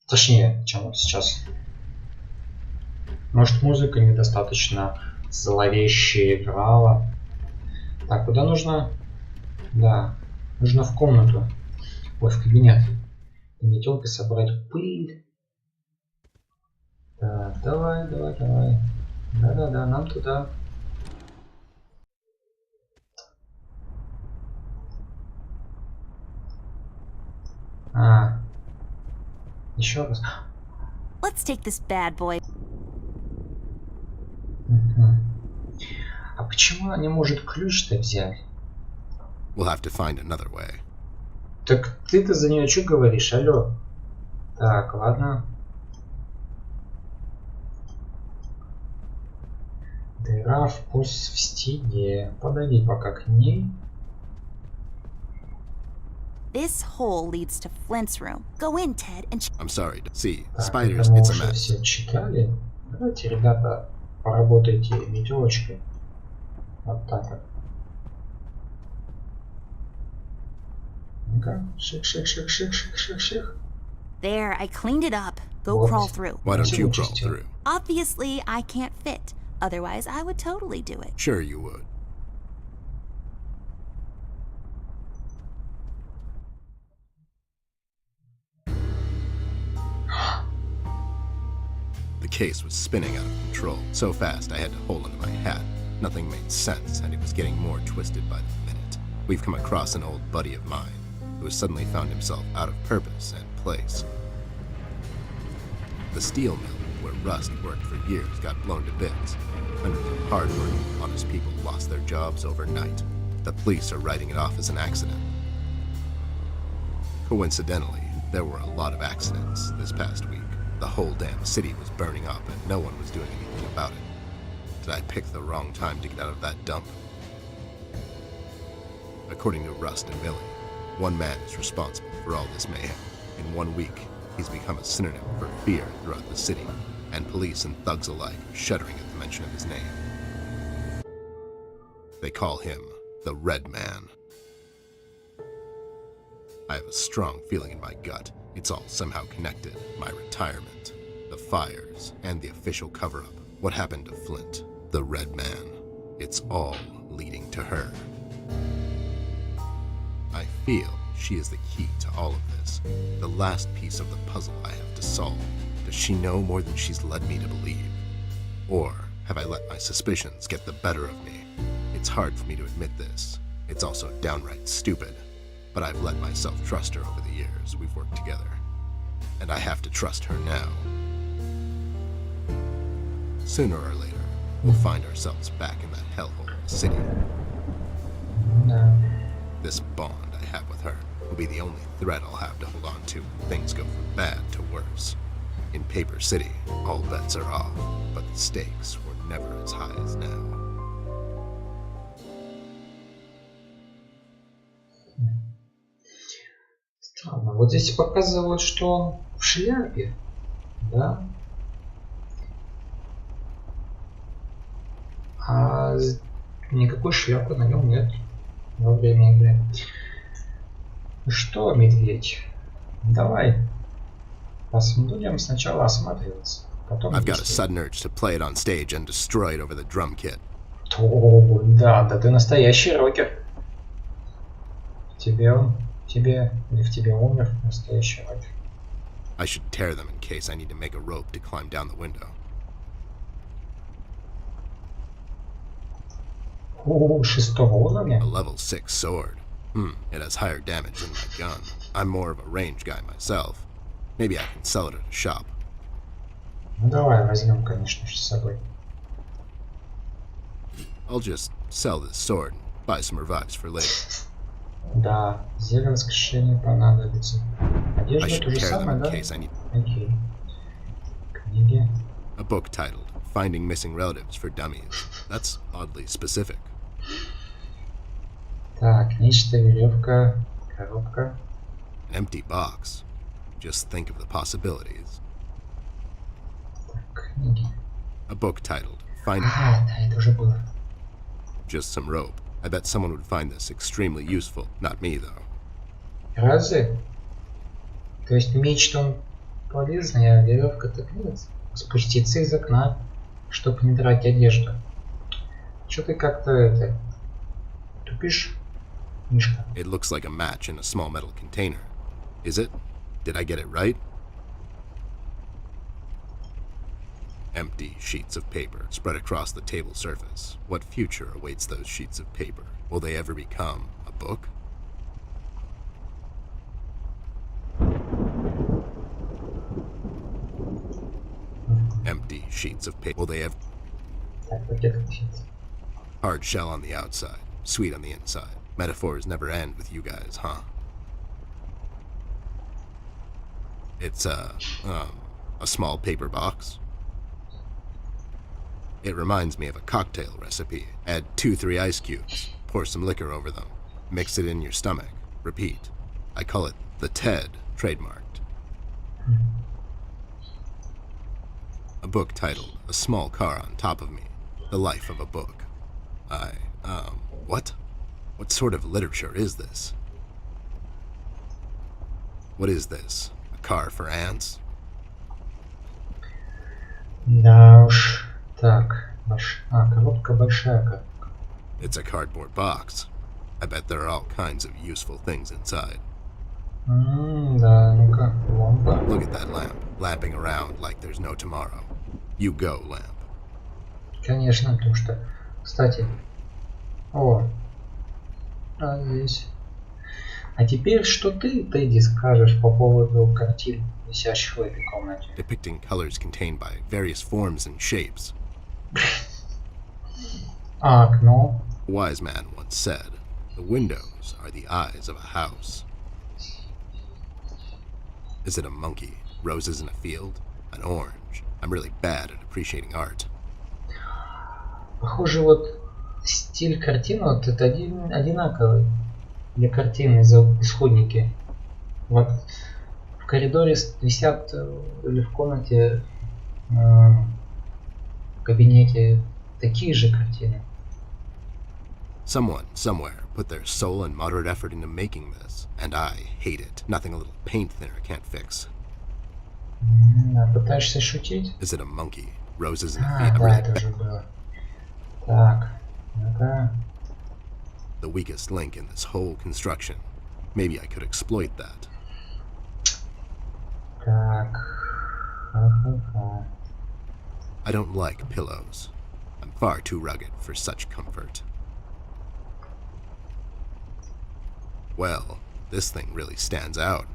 Точнее, чем вот сейчас. Может, музыка недостаточно зловеще играла. Так, куда нужно? Да, нужно в комнату. Ой, в кабинет. И метелкой собрать пыль. Так, давай. Да, нам туда. Еще раз. Let's take this bad boy. А почему она не может ключ-то взять? We'll have to find another way. Так ты-то за нее что говоришь, алло? Так, ладно. Дыра в стене. Подойди пока к ней. This hole leads to Flint's room. Go in, Ted, and... I'm sorry. See, Так, spiders, это мы it's a уже mess. все читали. Давайте, ребята, поработайте метелочкой. Вот так вот. Ну-ка, шик. There, I cleaned it up. Go Вот. crawl through. Why don't you Ничего crawl чистил. through? Obviously, I can't fit. Otherwise, I would totally do it. Sure you would. The case was spinning out of control so fast I had to hold onto my hat. Nothing made sense, and it was getting more twisted by the minute. We've come across an old buddy of mine who has suddenly found himself out of purpose and place. The steel mill where Rust worked for years got blown to bits. Hundreds of hard-working, honest people lost their jobs overnight. The police are writing it off as an accident. Coincidentally, there were a lot of accidents this past week. The whole damn city was burning up and no one was doing anything about it. Did I pick the wrong time to get out of that dump? According to Rust and Millie, one man is responsible for all this mayhem. In 1 week, he's become a synonym for fear throughout the city, and police and thugs alike are shuddering at the mention of his name. They call him the Red Man. I have a strong feeling in my gut. It's all somehow connected. My retirement, the fires, and the official cover-up. What happened to Flint, the Red Man? It's all leading to her. I feel she is the key to all of this. The last piece of the puzzle I have to solve. Does she know more than she's led me to believe? Or have I let my suspicions get the better of me? It's hard for me to admit this. It's also downright stupid. But I've let myself trust her over the years we've worked together. And I have to trust her now. Sooner or later, we'll find ourselves back in that hellhole of a city. Да. This bond I have with her will be the only thread I'll have to hold on to when things go from bad to worse. In Paper City, all bets are off, but the stakes were never as high as now. Странно. Вот здесь показывают, что он в шляпе, да? А никакой шляпы на нем нет во время игры. Ну что, медведь, давай будем сначала осматриваться. Потом I've got a если- sudden urge to play it on stage and destroy it over the drum kit. О, да, да ты настоящий рокер. В тебе или в тебе умер настоящий рокер. I should tear them in case I need to make a rope to climb down the window. О, 6-го уровня? A level 6 sword. It has higher damage than my gun. I'm more of a range guy myself. Maybe I can sell it at a shop. Ну давай возьмем, конечно же, с собой. I'll just sell this sword and buy some revives for later. Да, зелье воскрешения понадобится. I Одежда should то же tear them самое, in да? case I need Окей. Книги. a book titled Finding Missing Relatives for Dummies. That's oddly specific. Так, нечто, веревка, коробка. An empty box. Just think of the possibilities. Так, книги. A book titled Finding А, да, это уже было. just some rope. I bet someone would find this extremely useful. Not me, though. Разве? То есть меч-то он полезный, а веревка-то нет. Спуститься из окна, чтобы не драть одежду. Что ты как-то это... тупишь, Мишка? It looks like a match in a small metal container. Is it? Did I get it right? Empty sheets of paper spread across the table surface. What future awaits those sheets of paper? Will they ever become a book? Empty sheets of paper. Will they ever... Так, пакет конфет. Hard shell on the outside, sweet on the inside. Metaphors never end with you guys, huh? It's a small paper box. It reminds me of a cocktail recipe. Add 2-3 ice cubes, pour some liquor over them, mix it in your stomach, repeat. I call it the TED, trademarked. A book titled A Small Car on Top of Me, The Life of a Book. What? What sort of literature is this? What is this? A car for ants? Да уж. Так, коробка большая коробка. It's a cardboard box. I bet there are all kinds of useful things inside. Да, ну-ка, лампа. Look at that lamp, lamping around like there's no tomorrow. You go, lamp. Конечно, потому что... Кстати... О! А здесь... А теперь что ты, Тедди, скажешь по поводу картин, висящих в этой комнате? Depicting colors contained by various forms and shapes. А окно? A wise man once said, the windows are the eyes of a house. Is it a monkey? Roses in a field? An orange? I'm really bad at appreciating art. Похоже, вот стиль картины вот это одинаковый для картины за исходники. Вот в коридоре висят или в комнате, в кабинете такие же картины. Someone, somewhere, put their soul and moderate effort into making this, and I hate it. Nothing a little paint thinner can't fix. Пытаешься шутить? Is it a monkey? Roses in a А, field? I'm да, really это уже было. Так, ну-ка. the weakest link in this whole construction. Maybe I could exploit that. Так, ха-ха-ха. I don't like pillows. I'm far too rugged for such comfort. Well, this thing really stands out.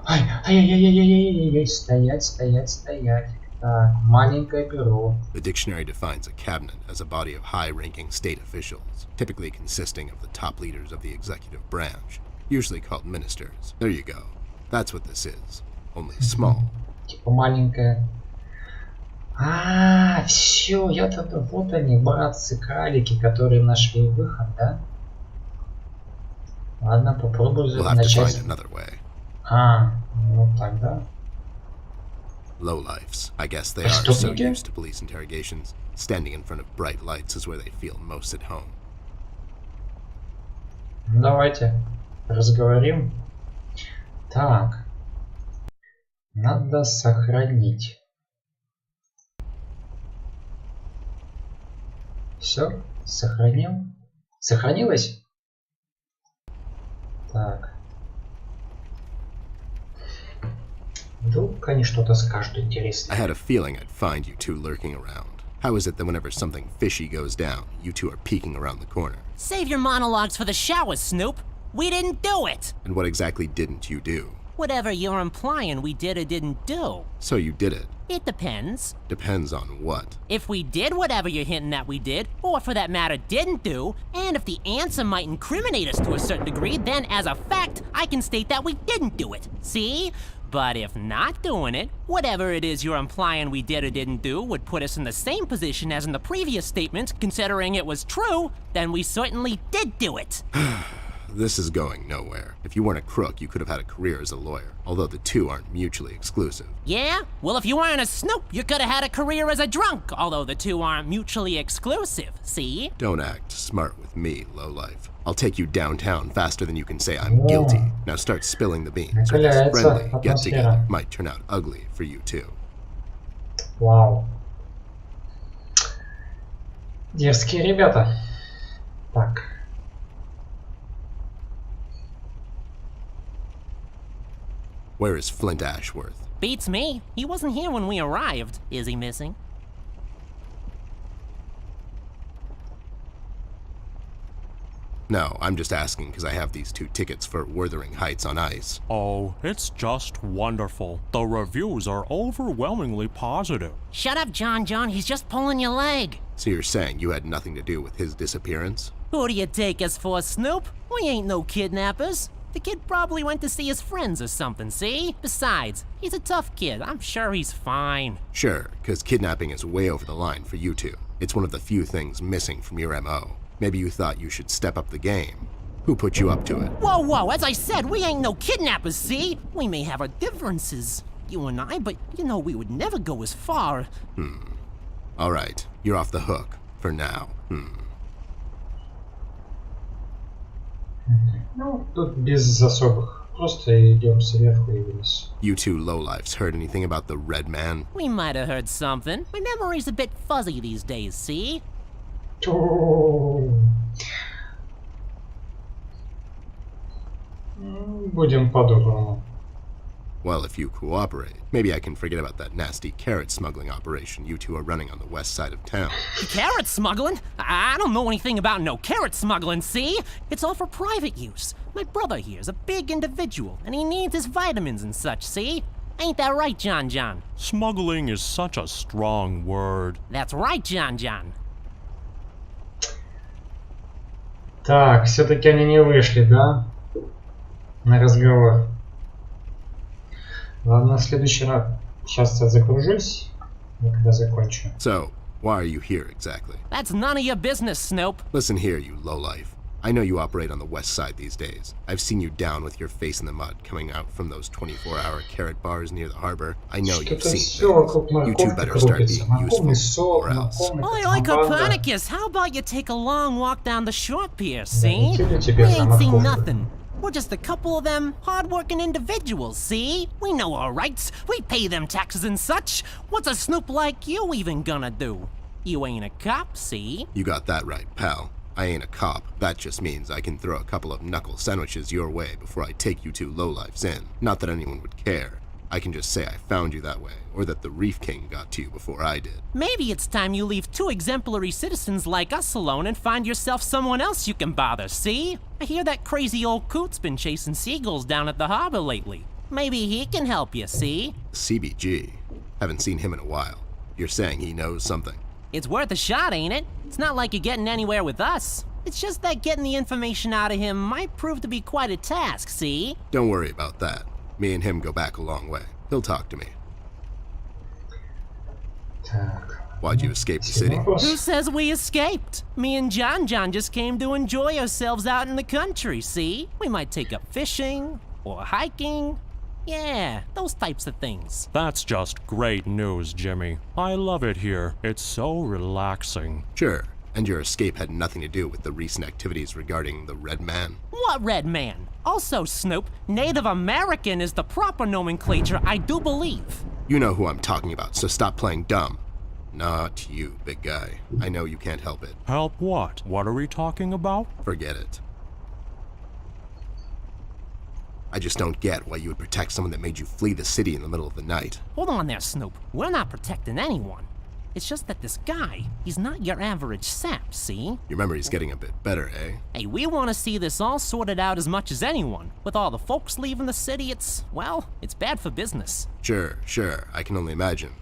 Ай-яй-яй-яй-яй-яй-яй, стоять. Так, маленькое перо. The dictionary defines a cabinet as a body of high-ranking state officials, typically consisting of the top leaders of the executive branch, usually called ministers. There you go. That's what this is, only small. Типа маленькое. А, все, вот они, братцы-кралики, которые нашли выход, да? Ладно, попробую We'll have to find начать. another way. А, ну тогда. Lowlifes. I guess they are so Преступники? used to police interrogations. Standing in front of bright lights is where they feel most at home. Ну, давайте разговорим. Так. Надо сохранить. Все, сохранил. Сохранилось? Так. Вдруг они что-то скажут I интересное. had a feeling I'd find you two lurking around. How is it that whenever something fishy goes down, you two are peeking around the corner? Save your monologues for the shower, Snoop. We didn't do it. And what exactly didn't you do? Whatever you're implying we did or didn't do. So you did it. It depends. Depends on what? If we did whatever you're hinting that we did, or for that matter didn't do, and if the answer might incriminate us to a certain degree, then as a fact, I can state that we didn't do it. See? But if not doing it, whatever it is you're implying we did or didn't do would put us in the same position as in the previous statement, considering it was true, then we certainly did do it. This is going nowhere. If you weren't a crook, you could have had a career as a lawyer, although the two aren't mutually exclusive. Yeah? Well, if you weren't a Snoop, you could have had a career as a drunk, although the two aren't mutually exclusive, see? Don't act smart with me, lowlife. I'll take you downtown faster than you can say I'm guilty. Now start spilling the beans, or this Накаляется friendly атмосфера. get-together might turn out ugly for you too. Вау. Дерзкие ребята. Так. Where is Flint Ashworth? Beats me. He wasn't here when we arrived. Is he missing? No, I'm just asking because I have these 2 tickets for Wuthering Heights on ice. Oh, it's just wonderful. The reviews are overwhelmingly positive. Shut up, John. He's just pulling your leg. So you're saying you had nothing to do with his disappearance? Who do you take us for, Snoop? We ain't no kidnappers. The kid probably went to see his friends or something, see? Besides, he's a tough kid. I'm sure he's fine. Sure, because kidnapping is way over the line for you two. It's one of the few things missing from your MO. Maybe you thought you should step up the game. Who put you up to it? Whoa, as I said, we ain't no kidnappers, see? We may have our differences, you and I, but you know we would never go as far. All right, you're off the hook. For now. Ну, тут без особых. Просто идем сверху и вниз. You two lowlifes heard anything about the Red Man? We might have heard something. My memory's a bit fuzzy these days, see? Будем по-доброму. Well, if you cooperate, maybe I can forget about that nasty carrot smuggling operation you two are running on the west side of town. Carrot smuggling? I don't know anything about no carrot smuggling, see? It's all for private use. My brother here's a big individual, and he needs his vitamins and such, see? Ain't that right, John? Smuggling is such a strong word. That's right, John. Так, все-таки они не вышли, да? На разговор. Ладно, в следующий раз. Сейчас я закружусь, когда закончу. So, why are you here exactly? That's none of your business, Snoop. Listen here, you lowlife. I know you operate on the west side these days. I've seen you down with your face in the mud coming out from those 24-hour carrot bars near the harbor. I know you've Что-то seen все вокруг things. You two морковки better start крутится. being Морковный useful, сок, or else. морковный Oi, контрабанда. Copernicus, how about you take a long walk down the shore pier, see? не тюля We тебе за ain't seen морковку. nothing. We're just a couple of them hard-working individuals, see? We know our rights. We pay them taxes and such. What's a Snoop like you even gonna do? You ain't a cop, see? You got that right, pal. I ain't a cop. That just means I can throw a couple of knuckle sandwiches your way before I take you two lowlifes in. Not that anyone would care. I can just say I found you that way, or that the Reef King got to you before I did. Maybe it's time you leave 2 exemplary citizens like us alone and find yourself someone else you can bother, see? I hear that crazy old coot's been chasing seagulls down at the harbor lately. Maybe he can help you, see? CBG. Haven't seen him in a while. You're saying he knows something. It's worth a shot, ain't it? It's not like you're getting anywhere with us. It's just that getting the information out of him might prove to be quite a task, see? Don't worry about that. Me and him go back a long way. He'll talk to me. Так. Why'd you escape the city? Вопрос. Who says we escaped? Me and John just came to enjoy ourselves out in the country, see? We might take up fishing or hiking. Yeah, those types of things. That's just great news, Jimmy. I love it here. It's so relaxing. Sure. And your escape had nothing to do with the recent activities regarding the Red Man? What Red Man? Also, Snoop, Native American is the proper nomenclature, I do believe. You know who I'm talking about, so stop playing dumb. Not you, big guy. I know you can't help it. Help what? What are we talking about? Forget it. I just don't get why you would protect someone that made you flee the city in the middle of the night. Hold on there, Snoop. We're not protecting anyone. It's just that this guy, he's not your average sap, see? Your memory's getting a bit better, eh? Hey, we want to see this all sorted out as much as anyone. With all the folks leaving the city, it's bad for business. Sure, I can only imagine.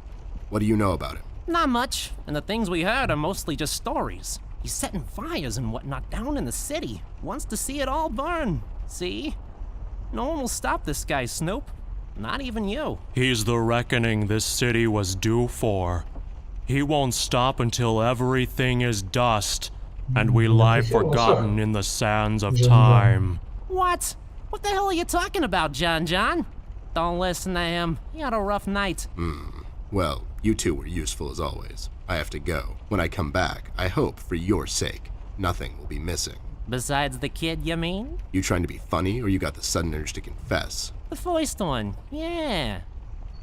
What do you know about him? Not much, and the things we heard are mostly just stories. He's setting fires and whatnot down in the city. Wants to see it all burn, see? No one will stop this guy, Snoop. Not even you. He's the reckoning this city was due for. He won't stop until everything is dust, and we lie forgotten in the sands of time. What? What the hell are you talking about, John? Don't listen to him. He had a rough night. Well, you two were useful as always. I have to go. When I come back, I hope, for your sake, nothing will be missing. Besides the kid, you mean? You trying to be funny, or you got the sudden urge to confess? The first one, yeah.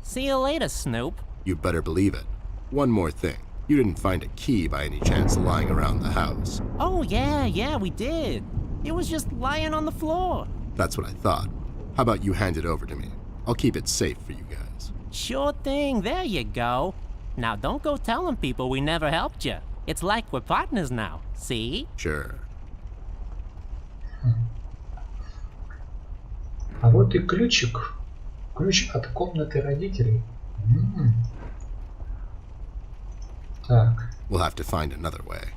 See you later, Snoop. You'd better believe it. One more thing. You didn't find a key by any chance lying around the house? Oh, yeah, we did. It was just lying on the floor. That's what I thought. How about you hand it over to me? I'll keep it safe for you guys. Sure thing, there you go. Now don't go telling people we never helped you. It's like we're partners now, see? Sure. А вот и ключик. Ключ от комнаты родителей. Так. We'll have to find another way.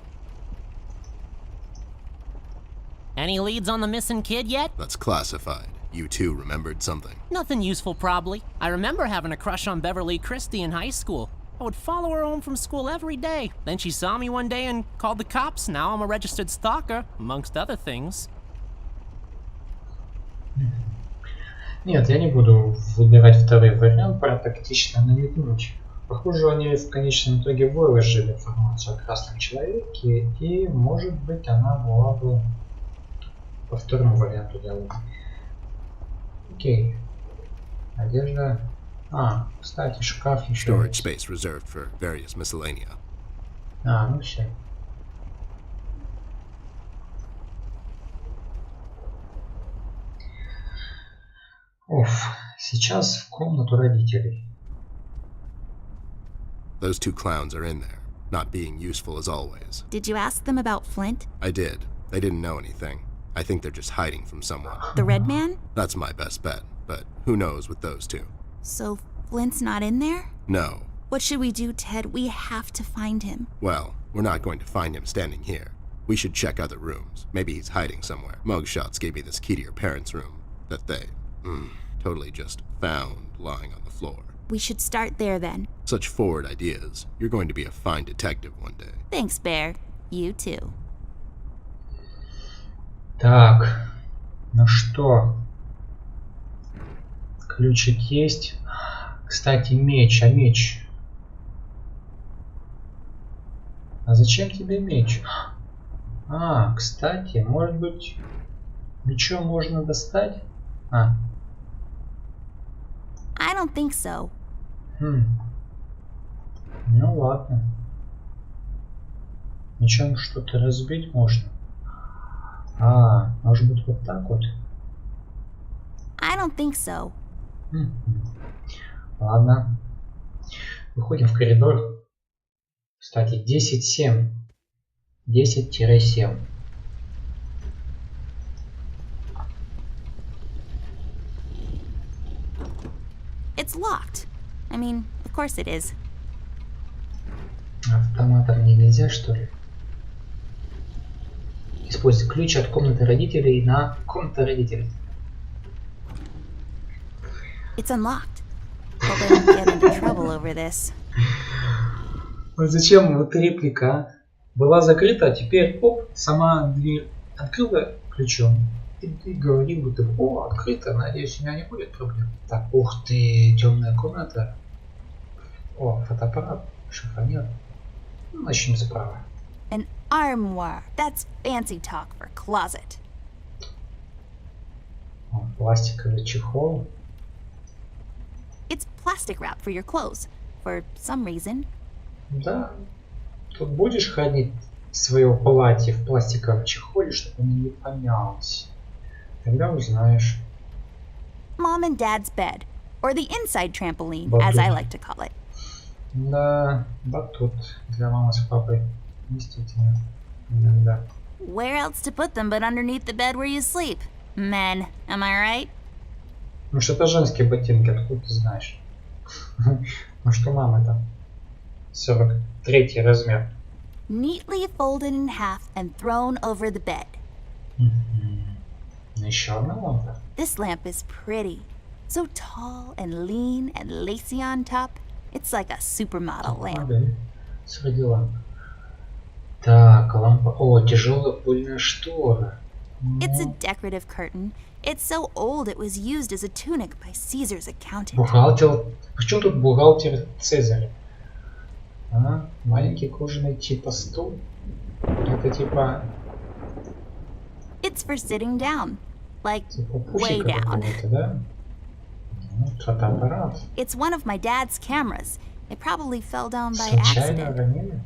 Any leads on the missing kid yet? That's classified. You two remembered something. Nothing useful, probably. I remember having a crush on Beverly Christie in high school. I would follow her home from school every day. Then she saw me one day and called the cops. Now I'm a registered stalker, amongst other things. Нет, я не буду выбирать второй вариант про тактично намекнуть. Похоже, они в конечном итоге выложили информацию о красном человеке, и, может быть, она была бы по второму варианту диалога. Окей. Одежда. Кстати, шкаф еще Storage есть. space reserved for various miscellanea. Ну все. Сейчас в комнату родителей. Those two clowns are in there, not being useful as always. Did you ask them about Flint? I did. They didn't know anything. I think they're just hiding from someone. The red man? That's my best bet, but who knows with those two? So Flint's not in there? No. What should we do, Ted? We have to find him. Well, we're not going to find him standing here. We should check other rooms. Maybe he's hiding somewhere. Mugshots gave me this key to your parents' room that they, totally just found lying on the floor. We should start there then. Such forward ideas. You're going to be a fine detective one day. Thanks, Bear. You too. Так, ну что? Ключик есть. Кстати, меч. Меч? А зачем тебе меч? Кстати, может быть, мечом можно достать? I don't think so. Ну ладно. Мечом что-то разбить можно. Может быть вот так вот? I don't think so. Ладно. Выходим в коридор. Кстати, 10-7. 10-7. It's locked. I mean, of course it is. Автоматом нельзя, что ли? Используй ключ от комнаты родителей на комнату родителей. It's unlocked. Hope I don't get into trouble over this. Зачем вот реплика? Была закрыта, а теперь сама дверь открыла ключом. И ты говорил бы, открыто, надеюсь, у меня не будет проблем. Так, ух ты, темная комната. Фотоаппарат, шифонер. Начнем справа. An armoire. That's fancy talk for closet. О, пластиковый чехол. It's plastic wrap for your clothes, for some reason. Да. Тут будешь хранить свое платье в пластиковом чехоле, чтобы оно не помялось. Тогда узнаешь. Mom and Dad's bed, or the inside trampoline, as I like to call it. Да, батут для мамы с папой. Действительно. Иногда. Where else to put them but underneath the bed where you sleep? Men, am I right? Ну что это женские ботинки, откуда ты знаешь? Ну что мама там? 43 размер. Neatly folded in half and thrown over the bed. Еще одна лампа. This lamp is pretty. So tall and lean and lacy on top. It's like a supermodel lamp. Модель среди ламп. Так, лампа. О, тяжелая пыльная штора. It's a decorative curtain. It's so old it was used as a tunic by Caesar's accountant. Бухгалтер. Почему тут бухгалтер Цезарь? А? Маленький кожаный типа стул. Это типа... It's for sitting down. Like, Типа way пушика down. какого-то, да? Ну, фотоаппарат. It's one of my dad's cameras. It probably fell down by Случайно accident. ранили?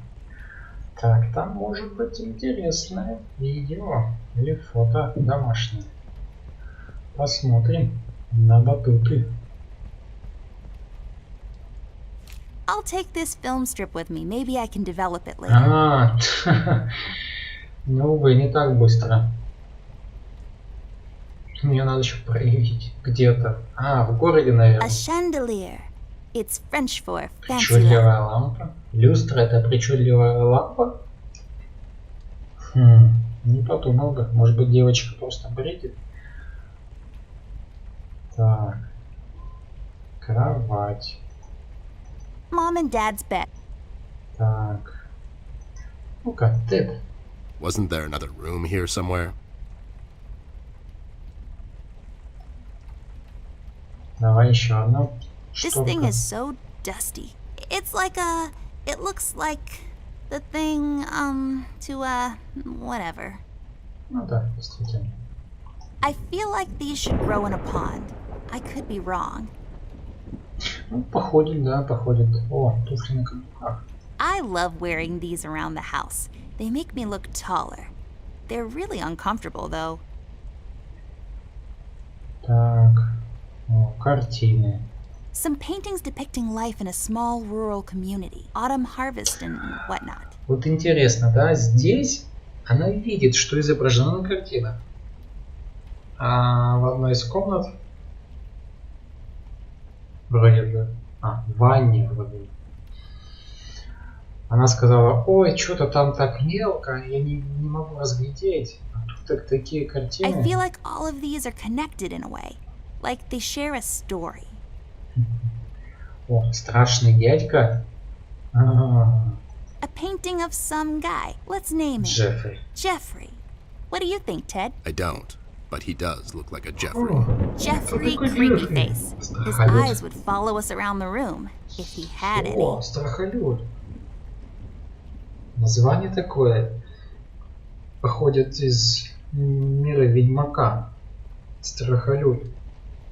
Так, там может быть интересное видео или фото домашнее. Посмотрим на батуты. I'll take this film strip with me. Maybe I can develop it later. А, ну вы не так быстро. Мне надо еще проявить где-то. А, в городе, A наверное. chandelier. It's French for fancy lamp. Причудливая лампа. Люстра — это причудливая лампа? Не подумал бы. Может быть, девочка просто бредит? Так. Кровать. Mom and Dad's bed. Так. Ну-ка, Тед. Wasn't there another room here somewhere? Давай еще одну. This thing is so dusty. It's like a... It looks like the thing, whatever. Ну да, действительно. I feel like these should grow in a pond. I could be wrong. Ну, походит, да, походит. О, туфли на каблуках. I love wearing these around the house. They make me look taller. They're really uncomfortable, though. Так. О, картины. Some paintings depicting life in a small rural community, autumn harvest and whatnot. Вот интересно, да, здесь она видит, что изображено на картинах. А в одной из комнат вроде бы... в ванне вроде бы. Она сказала: ой, что-то там так мелко, я не могу разглядеть. А тут такие I картины. feel like all of these are connected in a way, like they share a story. О, страшный дядька. A painting of some guy. Let's name him. Джеффри. Jeffrey. What do you think, Ted? I don't, but he does look like a Jeffrey. Jeffrey Creepy Face. His eyes would follow us around the room, if he had any. О, страхолюд. Название такое походит из мира Ведьмака. Страхолюд.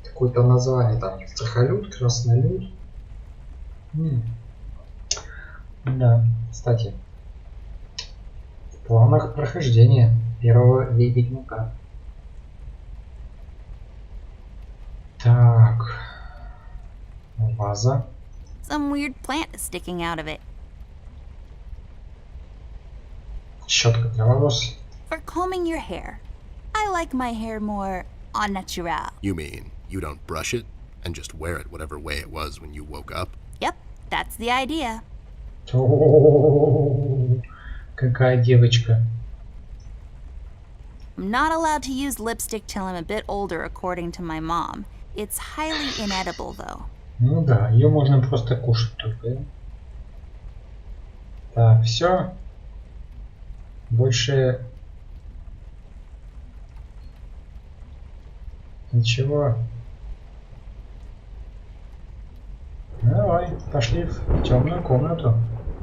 Какое-то название там. Страхолюд, краснолюд. Да, кстати. В планах прохождения первого Ведьмака. Так. Ваза. Some weird plant is sticking out of it. Щетка для волос. For combing your hair. I like my hair more au natural. You mean you don't brush it and just wear it whatever way it was when you woke up? Yep, that's the idea. О, какая девочка. I'm not allowed to use lipstick till I'm a bit older, according to my mom. It's highly inedible, though. Ну да, ее можно просто кушать только. Так, все. Больше ничего. Давай, пошли в темную комнату.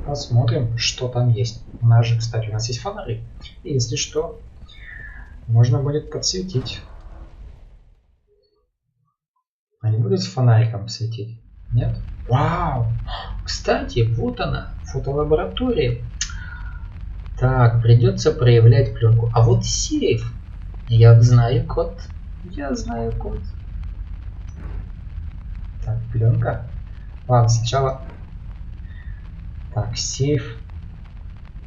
Посмотрим, что там есть. У нас же, кстати, у нас есть фонари. И если что, можно будет подсветить. будет с фонариком светить? Нет? Вау! Кстати, вот она, фотолаборатория. Так, придется проявлять пленку. А вот сейф. Я знаю код. Я знаю код. Так, пленка. Ладно, сначала... Так, сейф.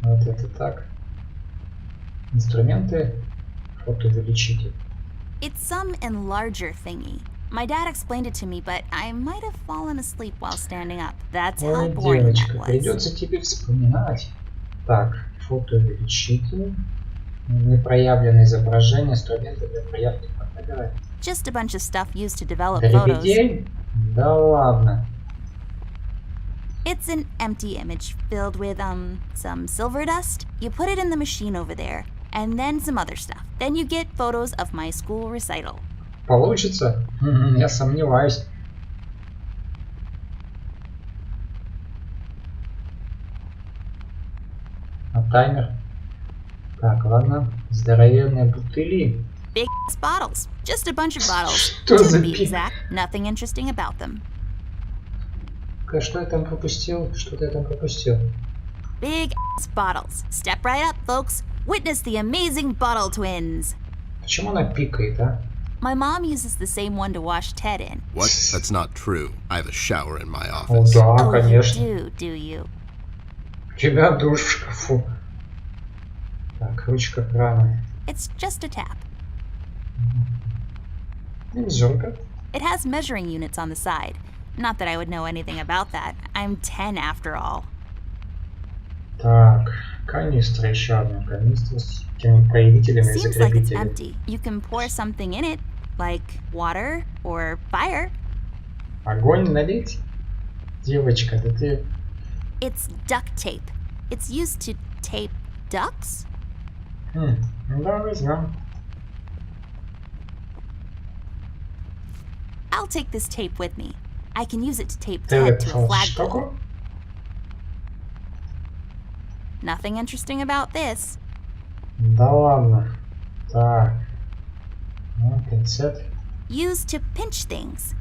Вот это так. Инструменты. Фотоувеличитель. It's some enlarger thingy. My dad explained it to me, but I might have fallen asleep while standing up. That's how Ой, boring that девочка, was. придется тебе вспоминать. Так, фотоувеличитель. Непроявленное изображение, инструменты для проявки фотографий. Just a bunch of stuff used to develop photos. Дребедень? Да ладно. It's an empty image filled with, some silver dust. You put it in the machine over there, and then some other stuff. Then you get photos of my school recital. Получится? Я сомневаюсь. А таймер? Так, ладно. Здоровенные бутыли. Big bottles. Just a bunch of bottles. Что To за be пи- exact, nothing interesting about them. Что я там пропустил? Что-то я там пропустил. Big bottles. Step right up, folks. Witness the amazing bottle twins. Почему она пикает, а? My mom uses the same one to wash Ted in. What? That's not true. I have a shower in my О, office. да, Oh, конечно. you do you? У тебя душ в шкафу. Так, ручка крана. It's just a tap. Мензурка. It has measuring units on the side. Not that I would know anything about that. I'm 10 after all. Так, канистра, еще одна канистра с теми проявителями и Seems like it's закрепителями. empty. You can pour something in it, like water or fire. Огонь налить? Девочка, да ты... It's duct tape. It's used to tape ducks? Ну да, возьмем. I'll take this tape with me. I can use it to tape Ты Ted to a выписал flagpole. штуку? Nothing interesting about this. Да ладно. Так. Ну, пинцет. Used to pinch things.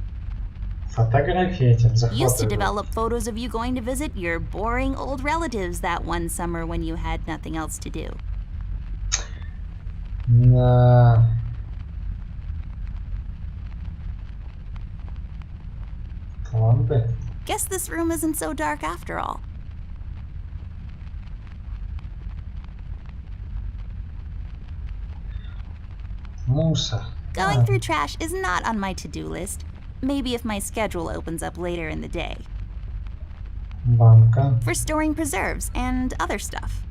Фотографии этим Used to захватывают. develop photos of you going to visit your boring old relatives that one summer when you had nothing else to do. Да. Лампы. Guess this room isn't so dark after all. Мусор. Going А, through trash is not on my to-do list. Maybe if my schedule opens up later in the day. банка. For storing preserves and other stuff.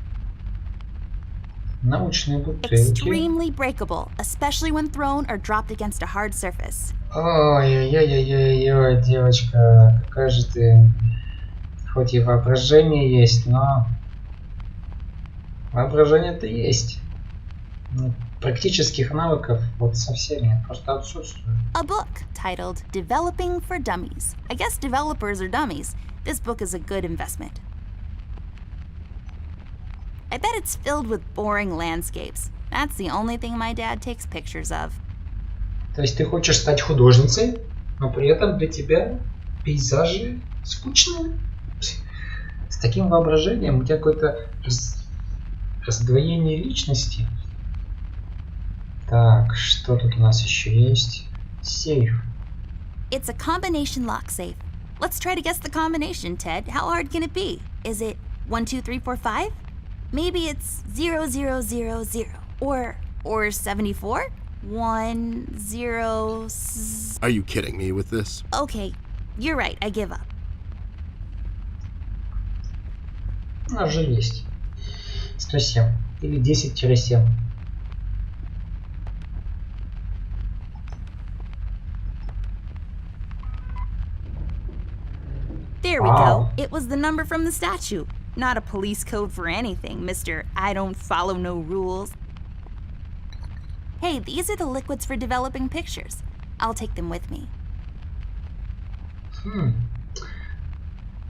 Научные бутылки. Extremely breakable, especially when thrown or dropped against a hard surface. Ой-ой-ой-ой-ой, девочка, какая же ты... Хоть и воображение есть, но... Воображение-то есть. Но практических навыков вот совсем нет, просто отсутствует. A book titled Developing for Dummies. I guess developers are dummies. This book is a good investment. I bet it's filled with boring landscapes. That's the only thing my dad takes pictures of. То есть ты хочешь стать художницей, но при этом для тебя пейзажи скучные? С таким воображением у тебя какое-то раздвоение личности. Так, что тут у нас еще есть? Сейф. It's a combination lock safe. Let's try to guess the combination, Ted. How hard can it be? Is it 1, 2, 3, 4, 5? Maybe it's 0, 0, 0, 0. Or 74? 1, 0... Are you kidding me with this? Okay, you're right. I give up. У нас же есть 107 или 10-7. There we Wow. go. It was the number from the statue. Not a police code for anything, Mr. I don't follow no rules. Hey, these are the liquids for developing pictures. I'll take them with me.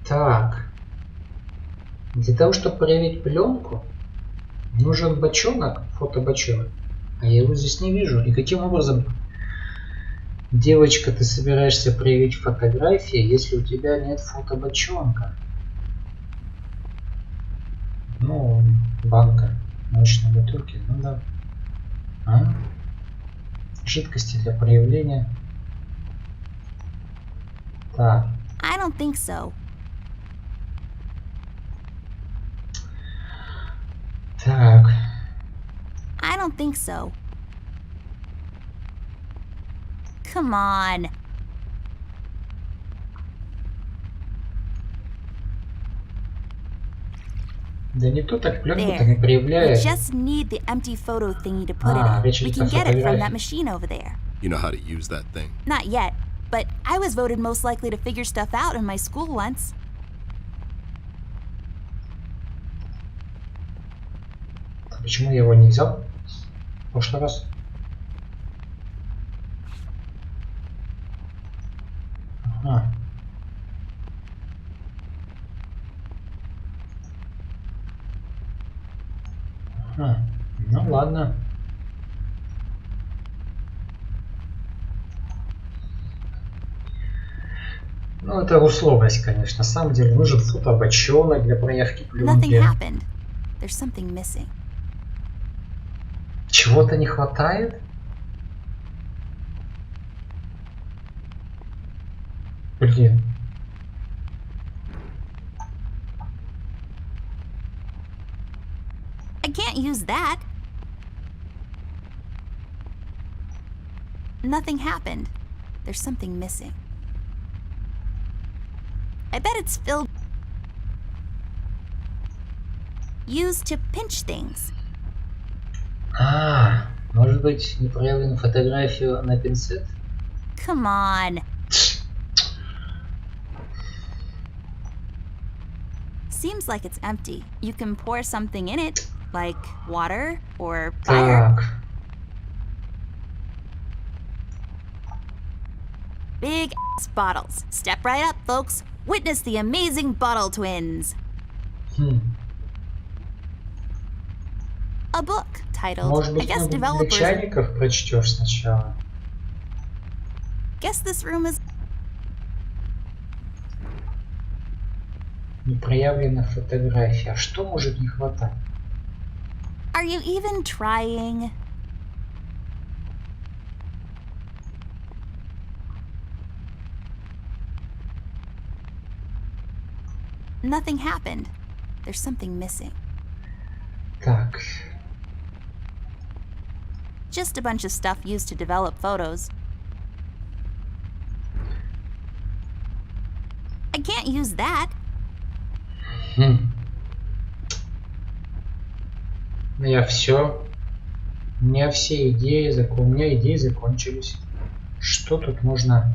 Так. Для того, чтобы проявить пленку, нужен бочонок, фотобочонок. А я его здесь не вижу. И каким образом Девочка, ты собираешься проявить фотографии, если у тебя нет фотобочонка? Ну, банка научной бутылки, ну да. А? Жидкости для проявления. Так. I don't think so. Так. I don't think so. Come on. Да никто так пленку-то There. не We проявляет. just need the empty photo thingy to put Ah, it in. речь We идет can о get it from фотографии. that machine over there. You know how to use that thing? Not yet, but I was voted most likely to figure stuff out in my school once. Почему я его не взял в прошлый раз? Ага. Ага. Ну ладно. Ну это условность, конечно. На самом деле нужен фотобочонок для проявки Nothing пленки. happened. There's something missing. Чего-то не хватает? Блин. I can't use that. Nothing happened. There's something missing. I bet it's filled. Used to pinch things. А, может быть, не проявленную фотографию на пинцет? Come on. Seems like it's empty. You can pour something in it, like water or fire. Так. Big ass bottles. Step right up, folks. Witness the amazing bottle twins. A book titled, Может I быть, guess ну, для developers. чайников прочтешь сначала. Guess this room is. Не проявлена фотография. А что может не хватать? Are you even trying? Nothing happened. There's something missing. Так. Just a bunch of stuff used to develop photos. I can't use that. Ну я все. У меня все идеи, у меня идеи закончились. Что тут можно?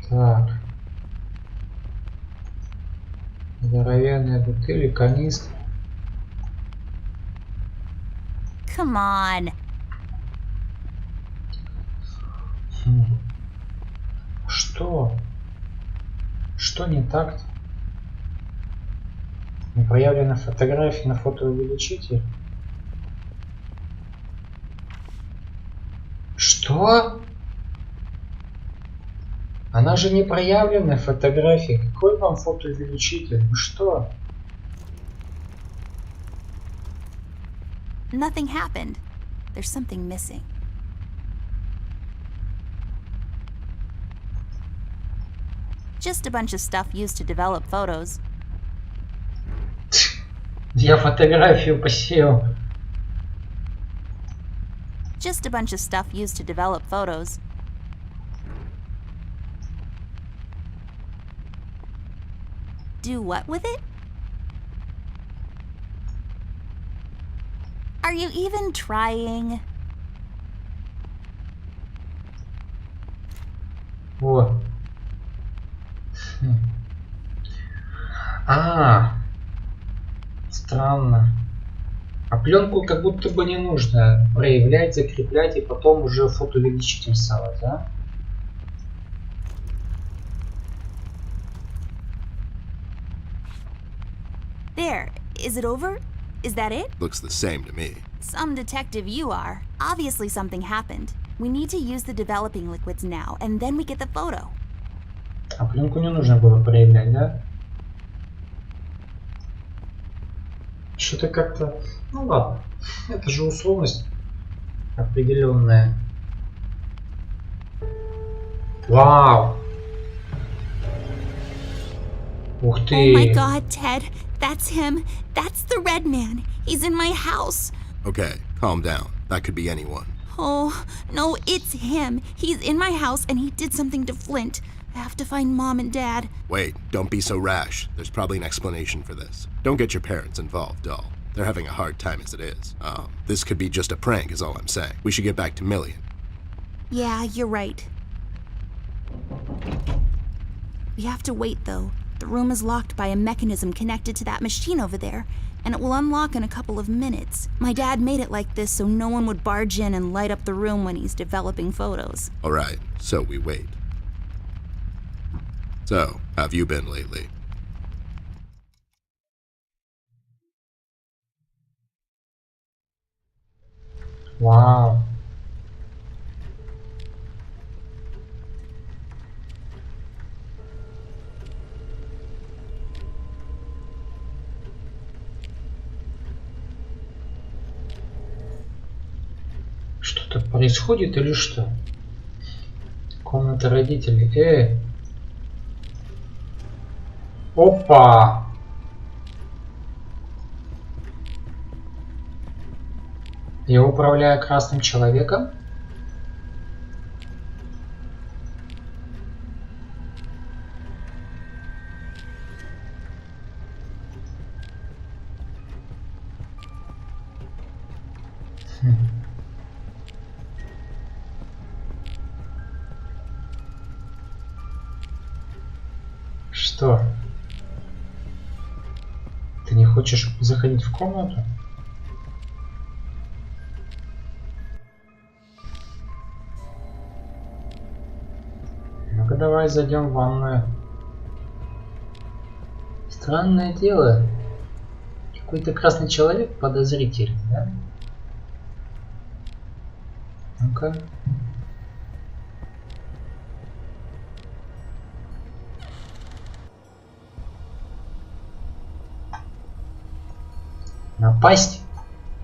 Так. Здоровенная бутыль и канистра. Come on. Что? Что не так-то? Не проявлена фотография на фотоувеличитель? Что? Она же не проявленная фотография. Какой вам фотоувеличитель? Вы что? Nothing happened. There's something missing. Just a bunch of stuff used to develop photos. Я фотографию посеял. Just a bunch of stuff used to develop photos. Do what with it? Are you even trying? О. А, странно. А пленку как будто бы не нужно проявлять, закреплять и потом уже фотоувеличитель рисовать, да? There. Is it over? Is that it? Looks the same to me. Some detective you are. Obviously something happened. We need to use the developing liquids now, and then we get the photo. А пленку не нужно было проявлять, да? Что-то как-то... Ну ладно. Это же условность определенная. Вау! Ух ты! Oh my god, Ted. That's him. That's the red man. He's in my house. Okay, calm down. That could be anyone. Oh, no, it's him. He's in my house and he did something to Flint. I have to find Mom and Dad. Wait, don't be so rash. There's probably an explanation for this. Don't get your parents involved, doll. They're having a hard time as it is. This could be just a prank is all I'm saying. We should get back to Millie. Yeah, you're right. We have to wait, though. The room is locked by a mechanism connected to that machine over there, and it will unlock in a couple of minutes. My dad made it like this so no one would barge in and light up the room when he's developing photos. All right, so we wait. So, how have you been lately? Вау! Что-то происходит или что? Комната родителей. Опа! Я управляю красным человеком? Что? Ты не хочешь заходить в комнату? Ну-ка давай зайдем в ванную. Странное дело. Какой-то красный человек подозрительный, да? Ну-ка. Напасть?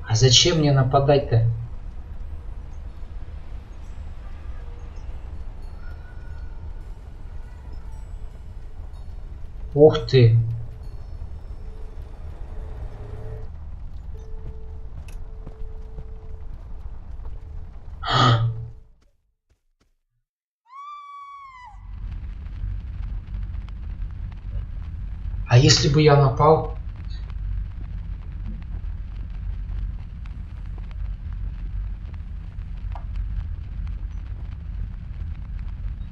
А зачем мне нападать-то? Ух ты! А если бы я напал?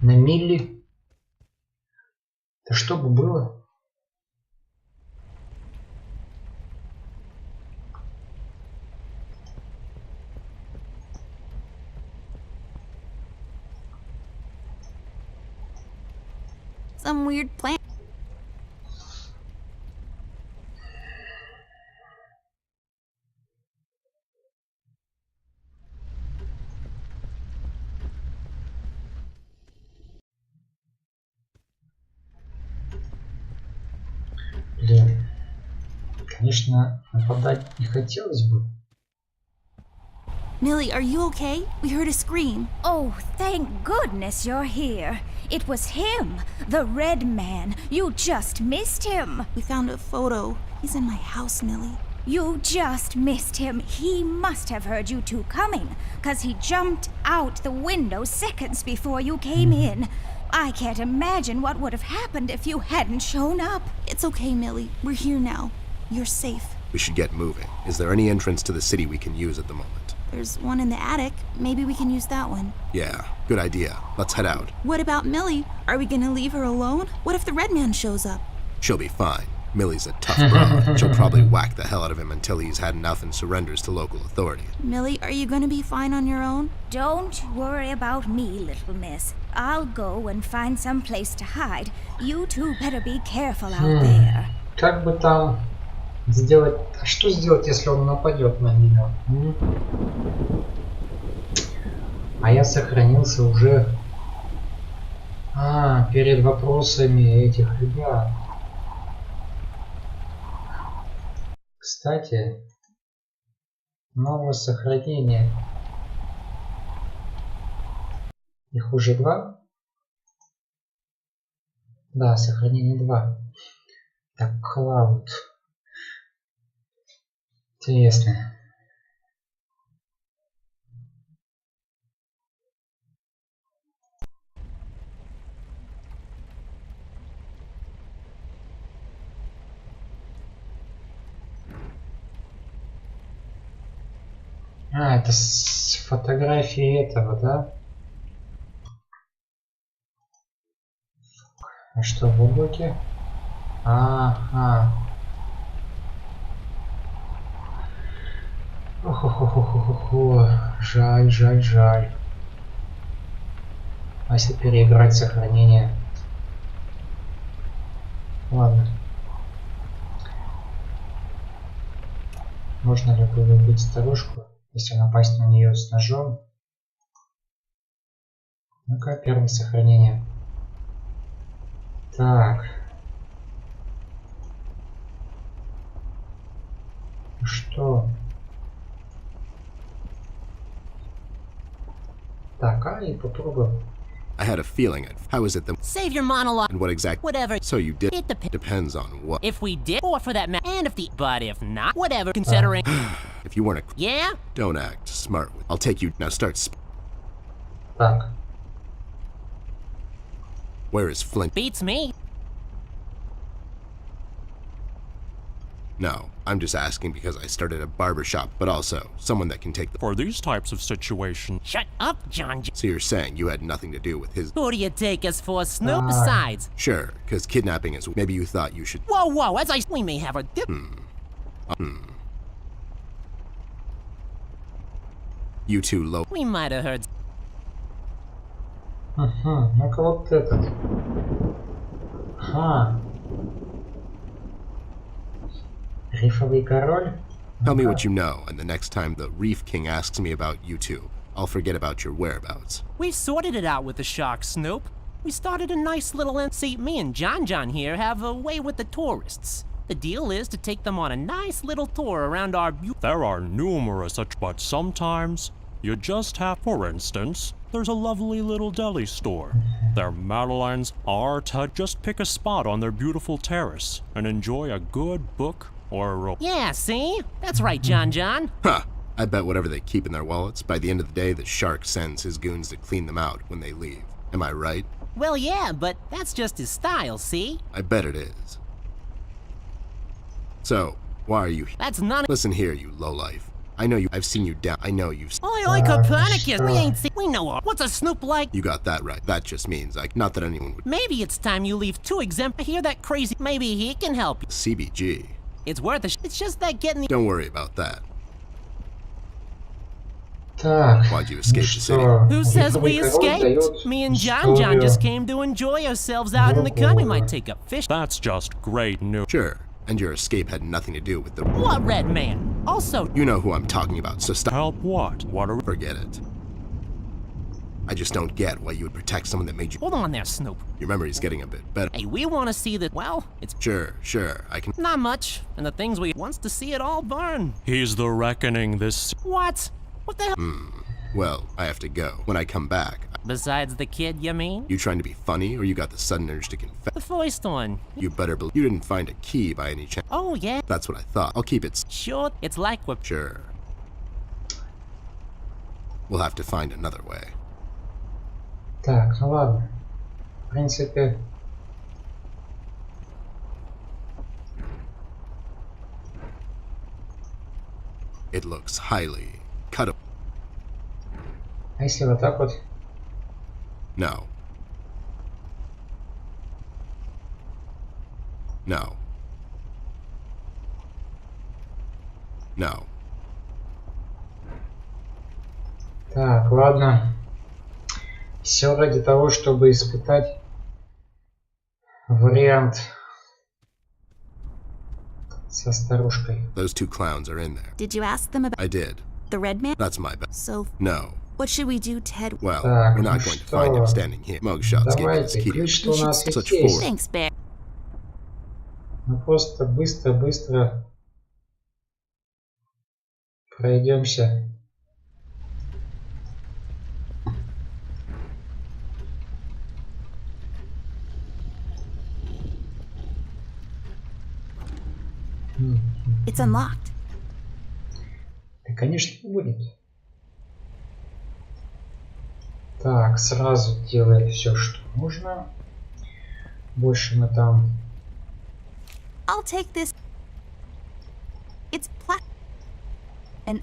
На Милли? Да что бы было? Some weird plan. Блин, конечно, нападать не хотелось бы. Millie, are you okay? We heard a scream. Oh, thank goodness you're here. It was him, the red man. You just missed him. We found a photo. He's in my house, Millie. You just missed him. He must have heard you two coming, 'cause he jumped out the window seconds before you came in. I can't imagine what would have happened if you hadn't shown up. It's okay, Millie. We're here now. You're safe. We should get moving. Is there any entrance to the city we can use at the moment? There's one in the attic. Maybe we can use that one. Yeah, good idea. Let's head out. What about Millie? Are we gonna leave her alone? What if the red man shows up? She'll be fine. Millie's a tough broad. She'll probably whack the hell out of him until he's had enough and surrenders to local authority. Millie, are you gonna be fine on your own? Don't worry about me, little miss. I'll go and find some place to hide. You two better be careful out there. Как бы там сделать... А что сделать, если он нападет на меня? А я сохранился уже... перед вопросами этих ребят. Кстати, новое сохранение. Их уже 2? Да, сохранение 2. Так, Cloud. Интересно. Это с фотографии этого, да? А что в облаке? Ага. Жаль, жаль, жаль. А если переиграть сохранение? Ладно. Можно ли было убить старушку, если напасть на нее с ножом? Ну-ка, первое сохранение. Так. Что? Так, и попробуем. I had a feeling it. How is it that... Save your monologue. And what exactly... Whatever. So you did... It Depends on what... If we did, or for that matter, and if the... But if not, whatever, considering... If you weren't a... Yeah? Don't act smart. I'll take you... Now start... Так. Where is Flint? Beats me. No, I'm just asking because I started a barbershop, but also someone that can take the... For these types of situations. Shut up, John. So you're saying you had nothing to do with his... Who do you take us for, Snoop? Besides... Sure, because kidnapping is... Maybe you thought you should... Whoa, whoa, as I... We may have a dip... You too low... We might have heard... Ну-ка вот этот. Рифовый король? Tell me what you know, and the next time the Reef King asks me about you two, I'll forget about your whereabouts. We've sorted it out with the shark, Snoop. We started a nice little... See, me and John here have a way with the tourists. The deal is to take them on a nice little tour around our... There are numerous such, but sometimes you just have... For instance, there's a lovely little deli store. Their Madeleines are to just pick a spot on their beautiful terrace and enjoy a good book or a... Yeah, see? That's right, John. Huh! I bet whatever they keep in their wallets, by the end of the day, the shark sends his goons to clean them out when they leave. Am I right? Well, yeah, but that's just his style, see? I bet it is. So, why are you here? That's none... Listen here, you lowlife. I know you... I've seen you down... I know you've... Oi, Copernicus! We ain't seen... We know... What's a Snoop like? You got that right. That just means, not that anyone would... Maybe it's time you leave too exempt. I hear that crazy... Maybe he can help you. CBG. It's worth a... It's just that getting the... Don't worry about that. Так, Why'd you escape the city? Who says we escaped? Me and John just came to enjoy ourselves out in the country. We might take up fish. That's just great news. Sure, and your escape had nothing to do with the... What red man? Also... You know who I'm talking about, so stop... Help what? What are... Forget it. I just don't get why you would protect someone that made you... Hold on there, Snoop. Your memory's getting a bit better. Hey, we want to see the... Well, it's... Sure, I can... Not much. And the things we wants to see it all burn. He's the reckoning this... What? What the hell? Well, I have to go. When I come back... Besides the kid, you mean? You trying to be funny, or you got the sudden urge to confess? The first one. You better believe... You didn't find a key by any chance. Oh, yeah. That's what I thought. I'll keep it... Sure, it's like we're... Sure. We'll have to find another way. Так, ну ладно. В принципе... It looks highly cuttable. А если вот так вот? No. No. No. Так, ладно. Все ради того, чтобы испытать вариант со старушкой. Those two clowns are in there. Did you ask them about I did. the red man? That's my bad. So, No. what should we do, Ted? Well, Так, we're ну not going to find him standing here. Mugshots gave us давайте, key. ключ-то у нас ведь Such есть. force. Thanks, Bear. Мы просто быстро пройдемся. It's unlocked. Да, конечно, не будет. Так, сразу делаем все, что нужно. Больше мы там... I'll take this. It's plastic. And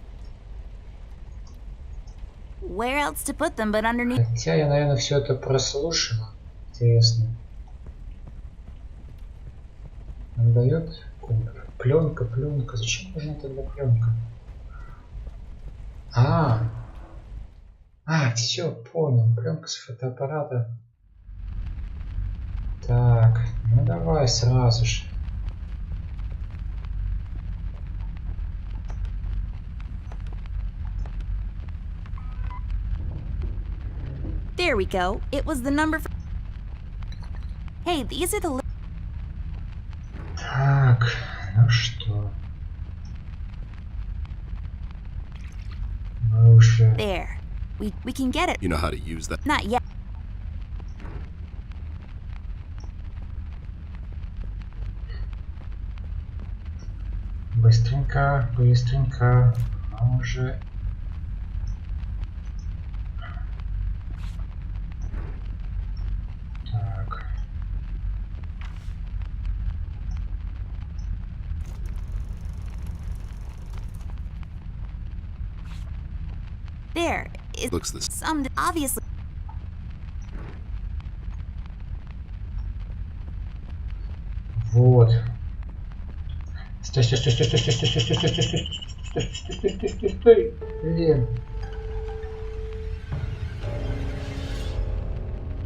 where else to put them but underneath? Хотя я, наверное, все это прослушал. Интересно. Он дает пленка. Зачем нужна тогда пленка? Все, понял. Пленка с фотоаппарата. Так, ну давай сразу же. There we go. It was the number for... Hey, these are the... Так, ну что? Мы уже... There. We can get it. You know how to use that. Not yet. Быстренько. Мы уже... Так. There. It's Looks this. some... Obviously. Вот. Стой. Блин.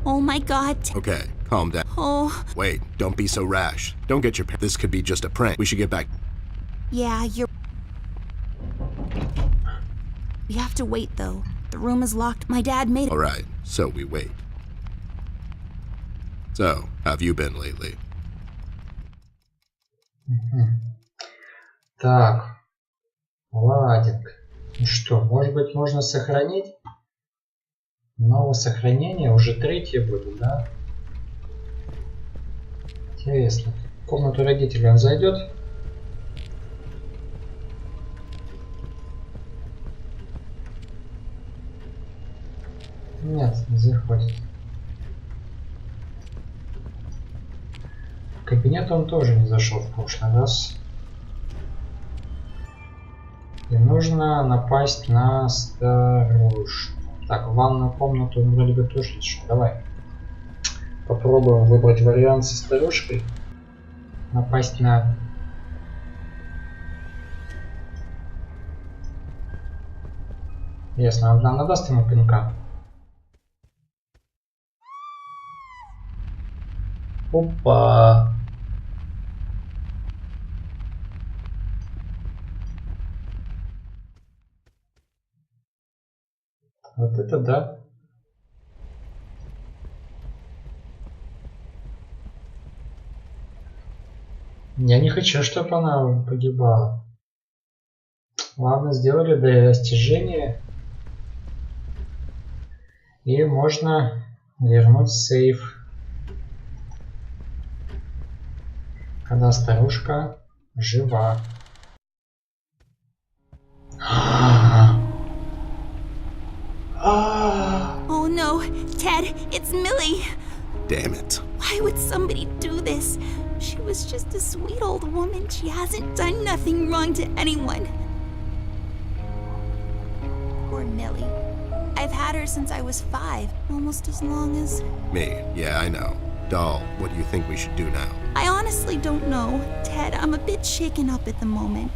Oh my god. Okay, calm down. Oh, Wait, don't be so rash. Don't get your... This could be just a prank. We should get back. yeah, you're... We have to wait, though. The room is locked. My dad made it. Alright, so we wait. So, how have you been lately? Так. Ладненько. Ну что, может быть, можно сохранить? Новое сохранение, уже третье будет, да? Интересно. В комнату родителей он зайдет? Нет, не заходит. В кабинет он тоже не зашел в прошлый раз. И нужно напасть на старушку. Так, в ванную комнату он вроде бы тоже зашел. Давай. Попробуем выбрать вариант со старушкой. Напасть на... Ясно, она даст ему пинка. Опа! Вот это да. Я не хочу, чтобы она погибала. Ладно, сделали достижение. И можно вернуть сейф. Когда старушка жива. Oh no, Ted, it's Millie. Damn it. Why would somebody do this? She was just a sweet old woman. She hasn't done nothing wrong to anyone. Poor Millie. I've had her since I was 5, almost as long as... Me, yeah, I know. Doll, what do you think we should do now? I honestly don't know. Ted, I'm a bit shaken up at the moment.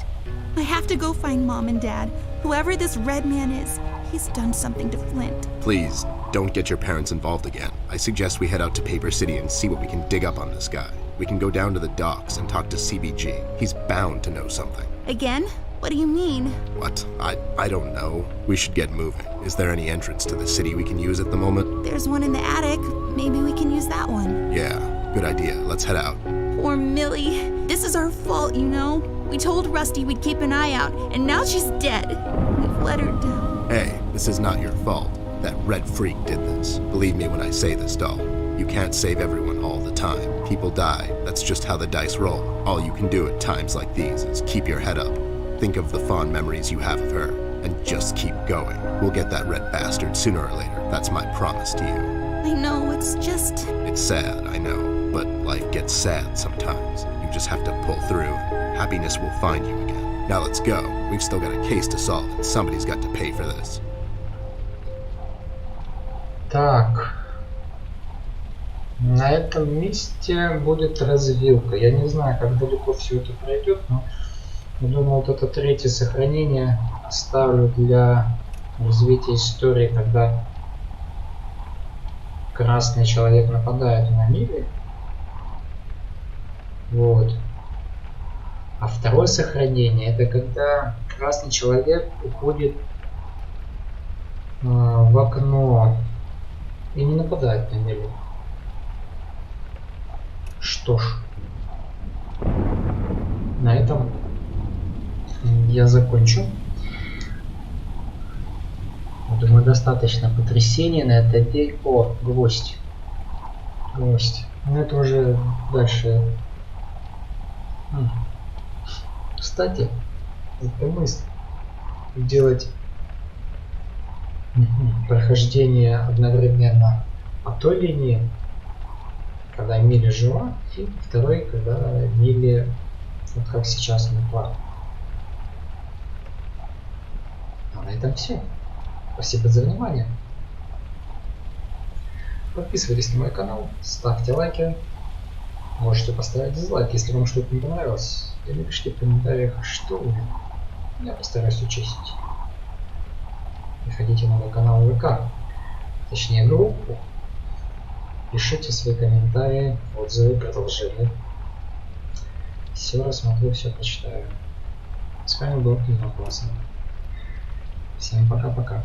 I have to go find Mom and Dad. Whoever this red man is, he's done something to Flint. Please, don't get your parents involved again. I suggest we head out to Paper City and see what we can dig up on this guy. We can go down to the docks and talk to CBG. He's bound to know something. Again? What do you mean? What? I don't know. We should get moving. Is there any entrance to the city we can use at the moment? There's one in the attic. Maybe we can use that one. Yeah, good idea. Let's head out. Poor Millie. This is our fault, you know? We told Rusty we'd keep an eye out, and now she's dead. We've let her down. Hey, this is not your fault. That red freak did this. Believe me when I say this, doll. You can't save everyone all the time. People die. That's just how the dice roll. All you can do at times like these is keep your head up. Think of the fond memories you have of her, and just keep going. We'll get that red bastard sooner or later. That's my promise to you. I know, it's just... It's sad, I know, but life gets sad sometimes. You just have to pull through. Happiness will find you again. Now let's go. We've still got a case to solve, and somebody's got to pay for this. Так. На этом месте будет развилка. Я не знаю, как далеко все это пройдет, но я думаю, вот это третье сохранение оставлю для развития истории, когда красный человек нападает на Милли. Вот. А второе сохранение — это когда красный человек уходит в окно и не нападает на Милли. Что ж, на этом я закончу. Думаю, достаточно потрясений на этот день. О, гвоздь. Гвоздь. Но это уже дальше. Кстати, это мысль делать прохождение одновременно по той линии, когда Милли жива, и второй, когда Милли, вот как сейчас, мертва. А на этом все. Спасибо за внимание. Подписывайтесь на мой канал, ставьте лайки. Можете поставить дизлайк, если вам что-то не понравилось. И напишите в комментариях, что вы. Я постараюсь учесть. Приходите на мой канал ВК, точнее группу. Пишите свои комментарии, отзывы, продолжения. Все рассмотрю, все почитаю. С вами был Классно. Всем пока-пока.